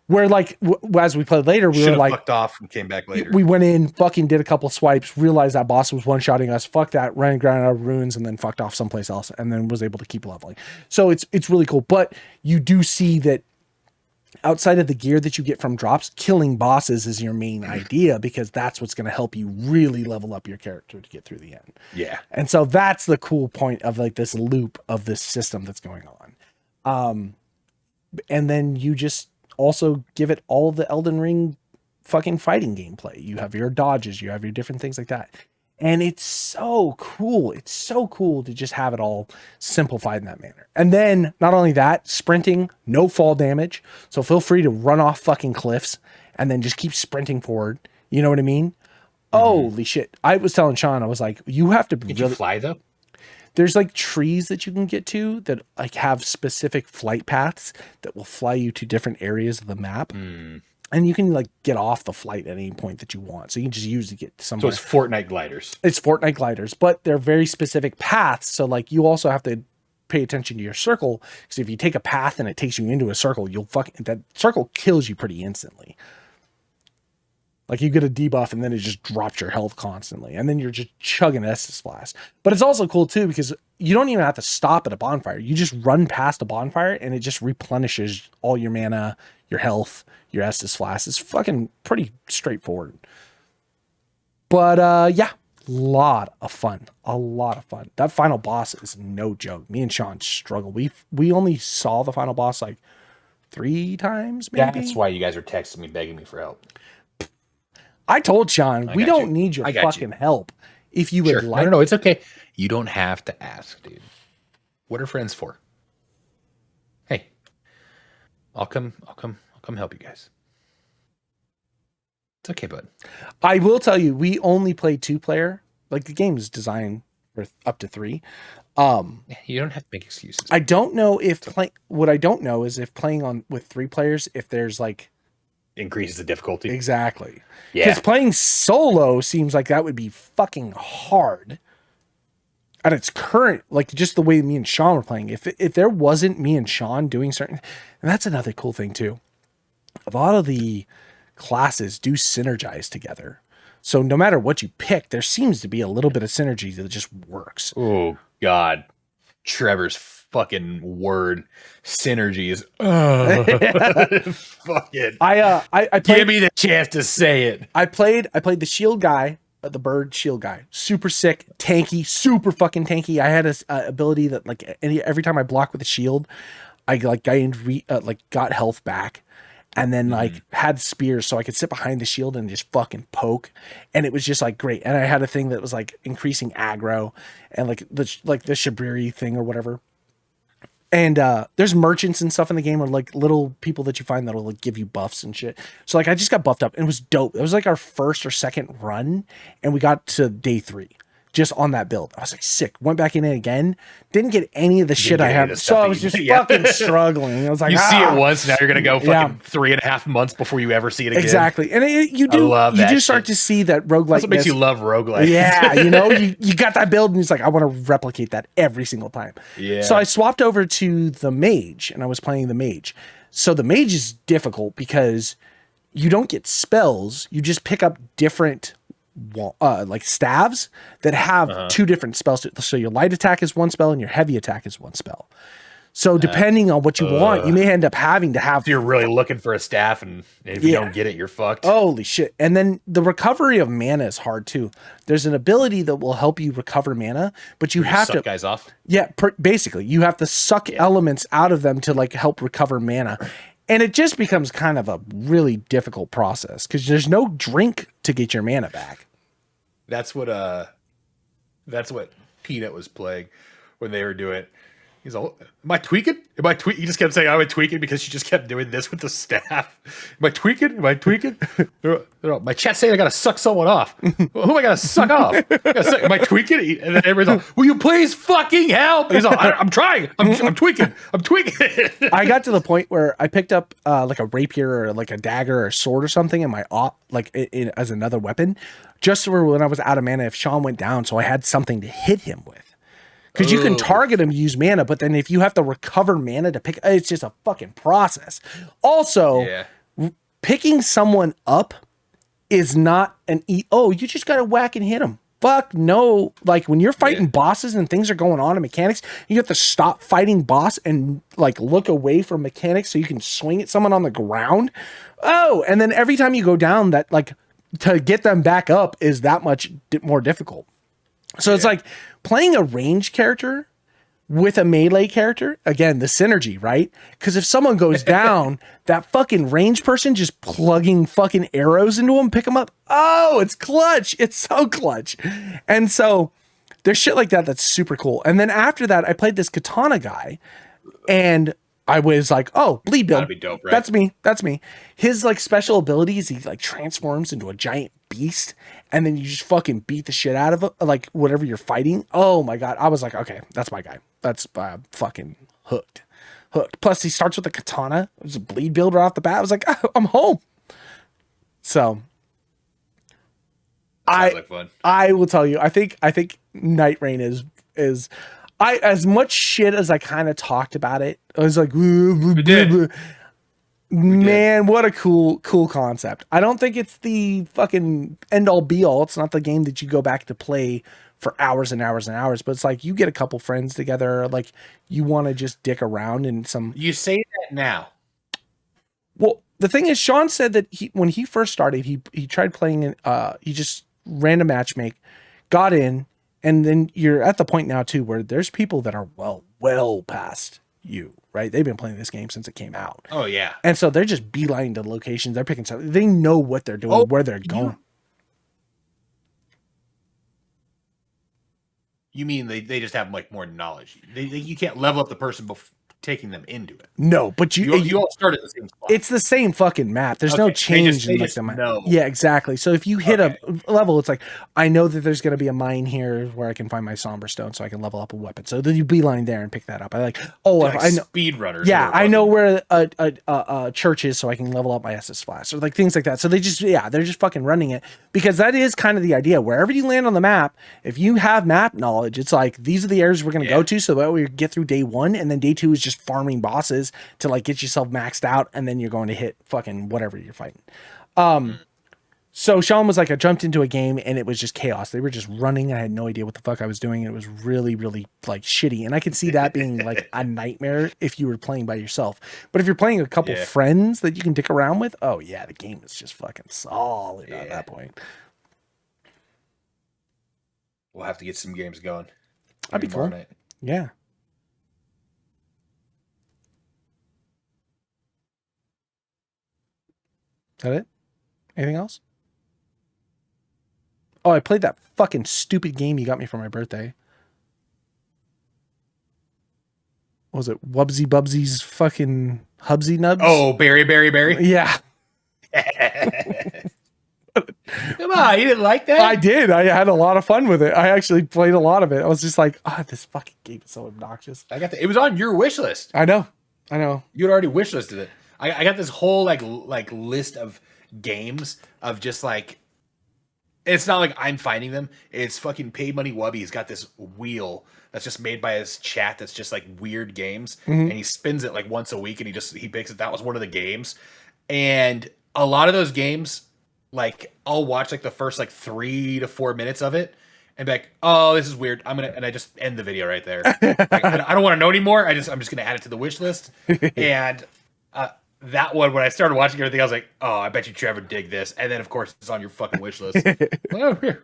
Where like as we played later, we were like fucked off and came back later. We went in, fucking did a couple swipes, realized that boss was one-shotting us. Fuck that, ran ground out of runes, and then fucked off someplace else, and then was able to keep leveling. So it's really cool. But you do see that outside of the gear that you get from drops, killing bosses is your main idea because that's what's going to help you really level up your character to get through the end. Yeah. And so that's the cool point of like this loop of this system that's going on. And then you just also give it all the Elden Ring fucking fighting gameplay. You have your dodges, you have your different things like that. And it's so cool. It's so cool to just have it all simplified in that manner. And then not only that, sprinting, no fall damage. So feel free to run off fucking cliffs and then just keep sprinting forward. You know what I mean? Holy shit. I was telling Sean, I was like, you have to Did you fly though? There's like trees that you can get to that like have specific flight paths that will fly you to different areas of the map. And you can like get off the flight at any point that you want. So you can just use to get somewhere. So it's Fortnite gliders. It's Fortnite gliders, but they're very specific paths. So like you also have to pay attention to your circle. Because if you take a path and it takes you into a circle, that circle kills you pretty instantly. Like you get a debuff and then it just drops your health constantly. And then you're just chugging Estus Flask. But it's also cool too because you don't even have to stop at a bonfire. You just run past a bonfire and it just replenishes all your mana, your health, your Estus Flask. It's fucking pretty straightforward. But yeah, a lot of fun. That final boss is no joke. Me and Sean struggle. We only saw the final boss like 3 times maybe. That's why you guys are texting me begging me for help. I told Sean, we don't need your fucking help. If you would like. No, it's okay. You don't have to ask, dude. What are friends for? Hey, I'll come help you guys. It's okay, bud. I will tell you, we only play 2-player. Like the game is designed for up to 3. You don't have to make excuses. I don't know if what I don't know is if playing on with 3 players, if there's like increases the difficulty. Exactly. Yeah. Because playing solo seems like that would be fucking hard. At its current, like just the way me and Sean were playing. If there wasn't me and Sean doing certain, and that's another cool thing too. A lot of the classes do synergize together. So no matter what you pick, there seems to be a little bit of synergy that just works. Oh God. Trevor's fucking word synergies. Fucking I played, give me the chance to say it. I played the shield guy, the bird shield guy. Super sick, tanky, super fucking tanky. I had a ability that like every time I block with a shield, I like got health back. And then like had spears so I could sit behind the shield and just fucking poke. And it was just like great. And I had a thing that was like increasing aggro and like the Shabriri thing or whatever. And there's merchants and stuff in the game or like little people that you find that'll like give you buffs and shit. So like I just got buffed up and it was dope. It was like our first or second run and we got to day 3. Just on that build. I was like sick. Went back in it again. Didn't get any of the shit I have. So I was just fucking struggling. I was like, you see it once, now you're going to go fucking 3.5 months before you ever see it again. Exactly. And you do start to see that roguelike. That's what makes you love roguelike. Yeah. You know, you got that build and it's like, I want to replicate that every single time. Yeah. So I swapped over to the mage and I was playing the mage. So the mage is difficult because you don't get spells. You just pick up different like staves that have 2 different spells. So your light attack is 1 spell and your heavy attack is 1 spell. So depending on what you want, you may end up having to have. So you're really looking for a staff, and if you don't get it, you're fucked. Holy shit! And then the recovery of mana is hard too. There's an ability that will help you recover mana, but you have to suck guys off. Yeah, basically, you have to suck elements out of them to like help recover mana. And it just becomes kind of a really difficult process because there's no drink to get your mana back. That's what Peanut was playing when they were doing it. He's all, am I tweaking? He just kept saying, I'm tweaking because she just kept doing this with the staff. Am I tweaking? My chat's saying I got to suck someone off. Well, who am I going to suck off? Am I tweaking? And then everybody's like, will you please fucking help? He's all, I'm trying. I'm tweaking. I got to the point where I picked up like a rapier or like a dagger or a sword or something in my as another weapon, just for when I was out of mana if Sean went down, so I had something to hit him with. Because you can target him to use mana, but then if you have to recover mana to pick, it's just a fucking process. Also, picking someone up is not you just got to whack and hit them. Fuck no. Like when you're fighting bosses and things are going on in mechanics, you have to stop fighting boss and like look away from mechanics so you can swing at someone on the ground. Oh, and then every time you go down, that like to get them back up is that much more difficult. So it's like playing a range character with a melee character. Again, the synergy, right? Because if someone goes down, that fucking range person just plugging fucking arrows into them, pick them up. Oh, it's clutch. It's so clutch. And so there's shit like that that's super cool. And then after that, I played this katana guy and I was like, oh, bleed build. That'd be dope, right? That's me. His like special abilities, he like transforms into a giant beast and then you just fucking beat the shit out of it, like whatever you're fighting. Oh my God. I was like, okay, that's my guy. That's fucking hooked. Plus he starts with a katana. It was a bleed build right off the bat. I was like, oh, I'm home. So sounds like fun. I will tell you, I think Night Rain is as much shit as I kind of talked about it. I was like, blah, blah, blah, blah. Man, what a cool concept. I don't think it's the fucking end all be all. It's not the game that you go back to play for hours and hours and hours, but it's like you get a couple friends together, like you want to just dick around in some. You say that now. Well, the thing is, Sean said that when he first started, he tried playing he just random matchmake, got in, and then you're at the point now too where there's people that are well past you, right? They've been playing this game since it came out. Oh yeah. And so they're just beelining to locations. They're picking something. They know what they're doing, where they're going. You mean they just have like more knowledge? You can't level up the person before taking them into it. No, but you all start at the same spot. It's the same fucking map. There's no change in like the map. Know. Yeah, exactly. So if you hit a level, it's like, I know that there's going to be a mine here where I can find my somber stone so I can level up a weapon. So then you beeline there and pick that up. I like, I know speedrunners. Yeah, I know where a church is so I can level up my SS flask or like things like that. So they're just fucking running it because that is kind of the idea. Wherever you land on the map, if you have map knowledge, it's like these are the areas we're going to go to so that we get through day 1 and then day 2 is just farming bosses to like get yourself maxed out and then you're going to hit fucking whatever you're fighting. So Sean was like, I jumped into a game and it was just chaos. They were just running. I had no idea what the fuck I was doing. It was really, really like shitty. And I could see that being like a nightmare if you were playing by yourself. But if you're playing a couple friends that you can dick around with, oh yeah, the game is just fucking solid at that point. We'll have to get some games going. That'd be cool. Yeah. Is that it? Anything else? Oh, I played that fucking stupid game you got me for my birthday. What was it? Wubsy Bubsy's fucking Hubsy Nubs? Oh, Berry. Yeah. Come on, you didn't like that? I did. I had a lot of fun with it. I actually played a lot of it. I was just like, this fucking game is so obnoxious. It was on your wish list. I know. You had already wish listed it. I got this whole like list of games of just like, it's not like I'm finding them. It's fucking Paid Money Wubby. He's got this wheel that's just made by his chat that's just like weird games. And he spins it like once a week and he picks it. That was one of the games. And a lot of those games, like I'll watch like the first like 3 to 4 minutes of it and be like, oh, this is weird. And I just end the video right there. Like, I don't want to know anymore. I'm just going to add it to the wish list. And, that one, when I started watching everything, I was like, oh, I bet you Trevor dig this. And then, of course, it's on your fucking wish list. Oh, here.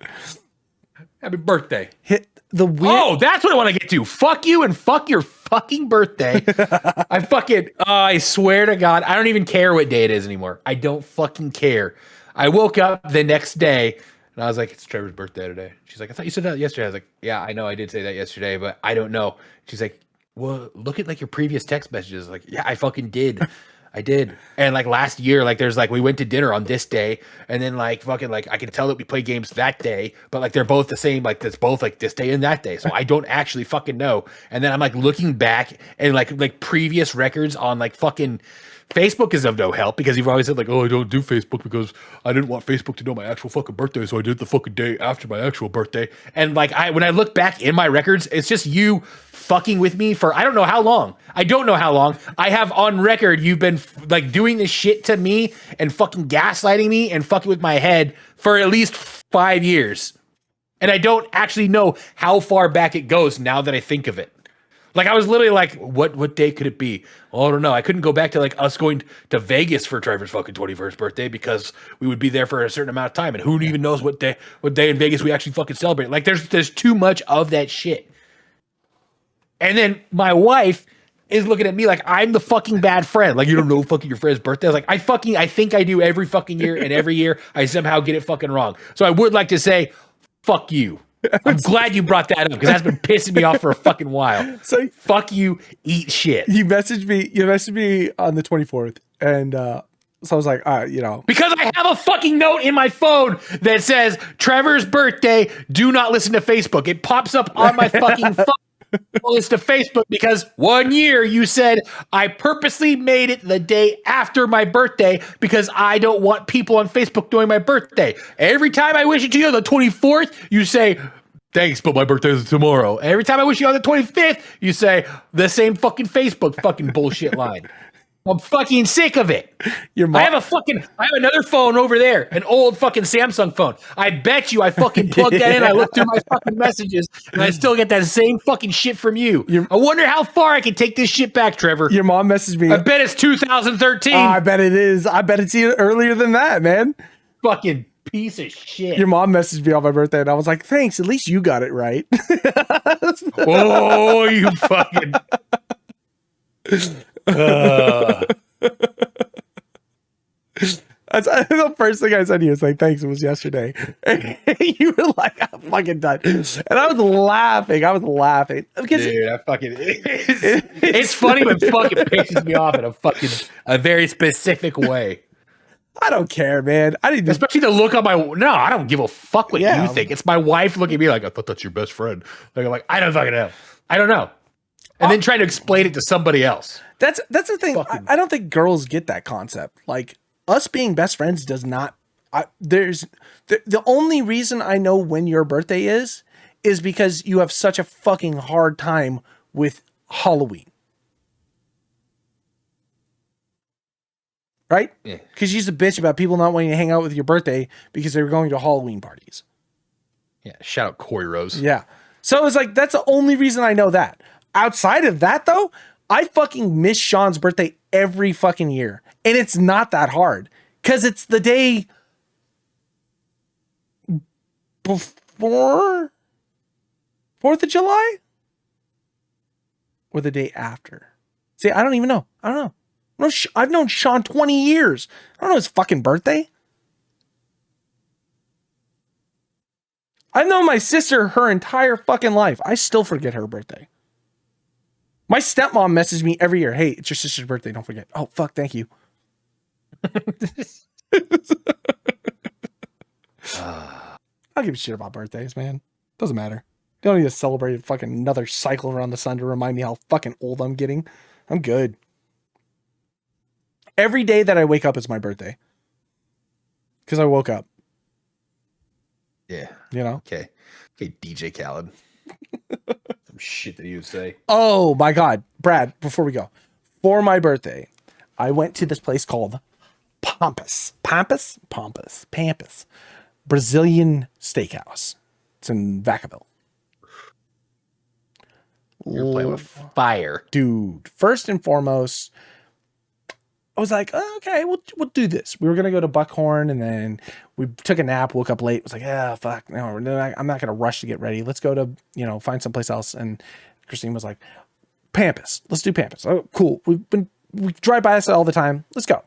Happy birthday. Hit the weird. Oh, that's what I want to get to. Fuck you and fuck your fucking birthday. I swear to God, I don't even care what day it is anymore. I don't fucking care. I woke up the next day and I was like, it's Trevor's birthday today. She's like, I thought you said that yesterday. I was like, yeah, I know I did say that yesterday, but I don't know. She's like, well, look at like your previous text messages. Like, yeah, I fucking did. I did. And like last year, like there's like we went to dinner on this day and then like fucking like I can tell that we play games that day, but like they're both the same, like it's both like this day and that day. So I don't actually fucking know. And then I'm like looking back and like previous records on like fucking Facebook is of no help because you've always said like, oh, I don't do Facebook because I didn't want Facebook to know my actual fucking birthday, so I did the fucking day after my actual birthday. And like when I look back in my records, it's just you fucking with me for I don't know how long. I don't know how long. I have on record you've been like doing this shit to me and fucking gaslighting me and fucking with my head for at least 5 years. And I don't actually know how far back it goes now that I think of it. Like I was literally like, what day could it be? Oh, I don't know. I couldn't go back to like us going to Vegas for Trevor's fucking 21st birthday because we would be there for a certain amount of time, and who even knows what day in Vegas we actually fucking celebrate. Like there's too much of that shit. And then my wife is looking at me like I'm the fucking bad friend. Like you don't know fucking your friend's birthday. I was like, I think I do every fucking year, and every year I somehow get it fucking wrong. So I would like to say, fuck you. I'm glad you brought that up because that's been pissing me off for a fucking while. So fuck you, eat shit. You messaged me on the 24th, and so I was like, because I have a fucking note in my phone that says Trevor's birthday. Do not listen to Facebook. It pops up on my fucking phone. List to Facebook because 1 year you said I purposely made it the day after my birthday because I don't want people on Facebook knowing my birthday. Every time I wish it to you on the 24th, you say, thanks, but my birthday is tomorrow. Every time I wish you on the 25th, you say the same fucking Facebook fucking bullshit line. I'm fucking sick of it. I have another phone over there, an old fucking Samsung phone. I bet you I fucking plug that in. I look through my fucking messages, and I still get that same fucking shit from you. I wonder how far I can take this shit back, Trevor. Your mom messaged me. I bet it's 2013. I bet it is. I bet it's earlier than that, man. Fucking piece of shit. Your mom messaged me on my birthday, and I was like, thanks. At least you got it right. Oh, you fucking... That's the first thing I said to you. It's like, thanks. It was yesterday. And you were like, I'm fucking done. And I was laughing. Because dude, I fucking... It's funny, but fucking pisses me off in a very specific way. I don't care, man. Especially the look on my... No, I don't give a fuck what you think. It's my wife looking at me like, I thought that's your best friend. Like, I'm like, I don't fucking know. I don't know. And then trying to explain it to somebody else. That's the thing. I don't think girls get that concept. Like, us being best friends does not... the only reason I know when your birthday is because you have such a fucking hard time with Halloween. Right? Yeah. Because you used to bitch about people not wanting to hang out with your birthday because they were going to Halloween parties. Yeah, shout out Corey Rose. Yeah. So it's like, that's the only reason I know that. Outside of that, though, I fucking miss Sean's birthday every fucking year. And it's not that hard. Because it's the day before 4th of July? Or the day after? See, I don't even know. I don't know. I've known Sean 20 years. I don't know his fucking birthday. I've known my sister her entire fucking life. I still forget her birthday. My stepmom messages me every year. Hey, it's your sister's birthday. Don't forget. Oh, fuck. Thank you. I don't give a shit about birthdays, man. Doesn't matter. You don't need to celebrate fucking another cycle around the sun to remind me how fucking old I'm getting. I'm good. Every day that I wake up is my birthday. Because I woke up. Yeah. You know? Okay, DJ Khaled. Some shit that you would say. Oh, my God. Brad, before we go. For my birthday, I went to this place called Pampas. Brazilian Steakhouse. It's in Vacaville. You're playing with fire. Dude, first and foremost... I was like, oh, okay, we'll do this. We were going to go to Buckhorn, and then we took a nap, woke up late. It was like, fuck, no, I'm not going to rush to get ready. Let's go to, find someplace else. And Christine was like, Pampas. Let's do Pampas. Oh, cool. We drive by us all the time. Let's go.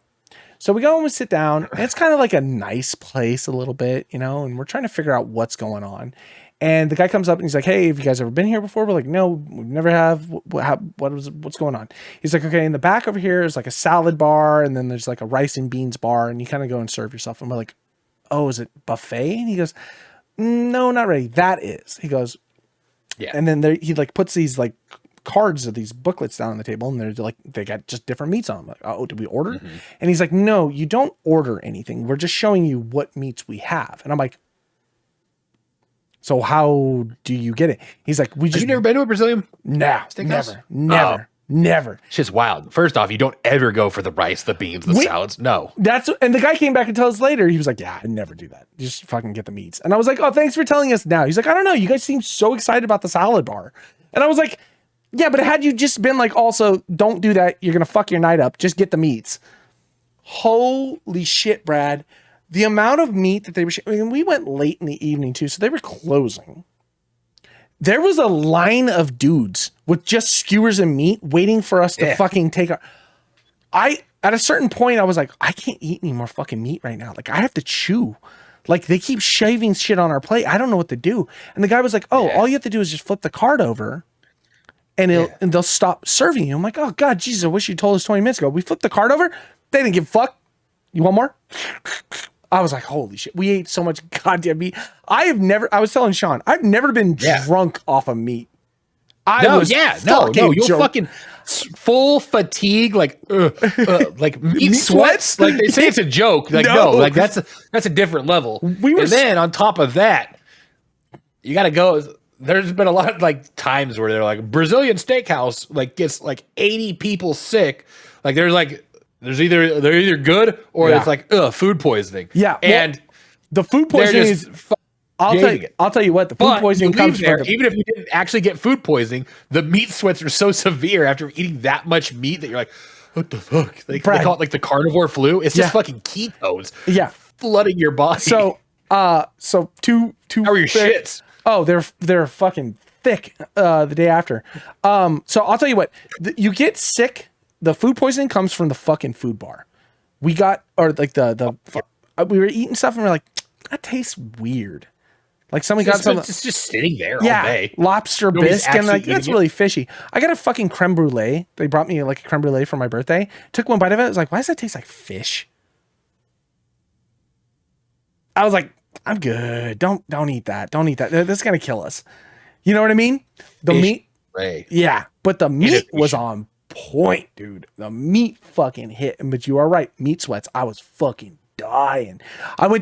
So we go and we sit down, and it's kind of like a nice place a little bit, and we're trying to figure out what's going on. And the guy comes up and he's like, hey, have you guys ever been here before? We're like, no, we never have. What's going on? He's like, okay, in the back over here is like a salad bar, and then there's like a rice and beans bar, and you kind of go and serve yourself. And we're like, oh, is it buffet? And he goes, no, not really. That is. He goes, yeah. And then he like puts these like cards of these booklets down on the table, and they're like, they got just different meats on them. Like, oh, did we order? Mm-hmm. And he's like, no, you don't order anything. We're just showing you what meats we have. And I'm like, so how do you get it? He's like, have you never been to a Brazilian? No, never. It's just wild. First off, you don't ever go for the rice, the beans, the salads. No. And the guy came back and told us later. He was like, yeah, I never do that. Just fucking get the meats. And I was like, oh, thanks for telling us now. He's like, I don't know. You guys seem so excited about the salad bar. And I was like, yeah, but had you just been like, also, don't do that. You're going to fuck your night up. Just get the meats. Holy shit, Brad. The amount of meat that they were... we went late in the evening, too, so they were closing. There was a line of dudes with just skewers and meat waiting for us to fucking take our... At a certain point, I was like, I can't eat any more fucking meat right now. Like, I have to chew. Like, they keep shaving shit on our plate. I don't know what to do. And the guy was like, all you have to do is just flip the card over, and they'll stop serving you. I'm like, oh, God, Jesus, I wish you told us 20 minutes ago. We flipped the card over. They didn't give a fuck. You want more? I was like, holy shit. We ate so much goddamn meat. I was telling Sean, I've never been drunk off of meat. You'll fucking full fatigue, like meat sweats. Like they say it's a joke. Like no, like that's a different level. And then on top of that, you got to go. there's been a lot of like times where they're like Brazilian steakhouse like gets like 80 people sick. Like they're either good or it's like food poisoning. Yeah, and the food poisoning is. I'll tell you what, the food poisoning comes from even if you didn't actually get food poisoning, the meat sweats are so severe after eating that much meat that you're like, what the fuck? They call it like the carnivore flu. It's just fucking ketones. Yeah, flooding your body. So two. How are your shits? Oh, they're fucking thick. The day after. So I'll tell you what, you get sick. The food poisoning comes from the fucking food bar. We got we were eating stuff and we're like, that tastes weird. Like somebody got some. It's just sitting there all day. Lobster bisque and like that's really fishy. I got a fucking creme brulee. They brought me like a creme brulee for my birthday. Took one bite of it. I was like, why does that taste like fish? I was like, I'm good. Don't eat that. Don't eat that. That's gonna kill us. You know what I mean? The meat. Right. Yeah, but the meat was on point, dude. The meat fucking hit. But you are right. Meat sweats. I was fucking dying.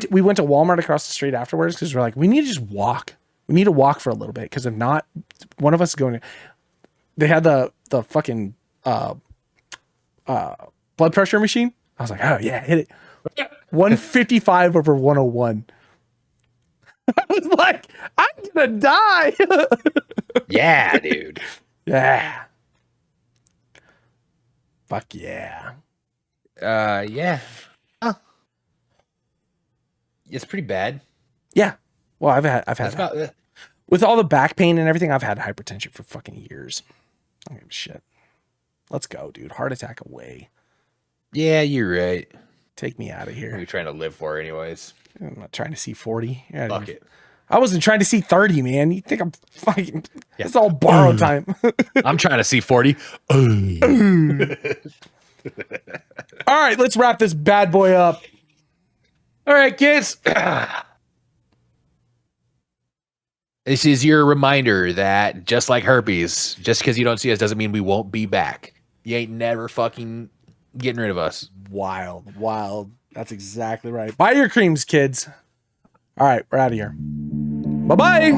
We went to Walmart across the street afterwards because we're like, we need to just walk. We need to walk for a little bit because if not, one of us is going to. They had the fucking blood pressure machine. I was like, oh yeah, hit it. 155 over 101. I was like, I'm gonna die. Yeah, dude. Yeah. Fuck yeah. Yeah. Huh. It's pretty bad. Yeah. Well, I've had with all the back pain and everything, I've had hypertension for fucking years. I don't give a shit. Let's go, dude. Heart attack away. Yeah, you're right. Take me out of here. What are you trying to live for anyways? I'm not trying to see 40. Yeah, fuck it. I wasn't trying to see 30, man. You think I'm fucking... Yeah. It's all borrowed time. I'm trying to see 40. All right, let's wrap this bad boy up. All right, kids. This is your reminder that just like herpes, just because you don't see us doesn't mean we won't be back. You ain't never fucking getting rid of us. Wild. That's exactly right. Buy your creams, kids. All right, we're out of here. Bye-bye.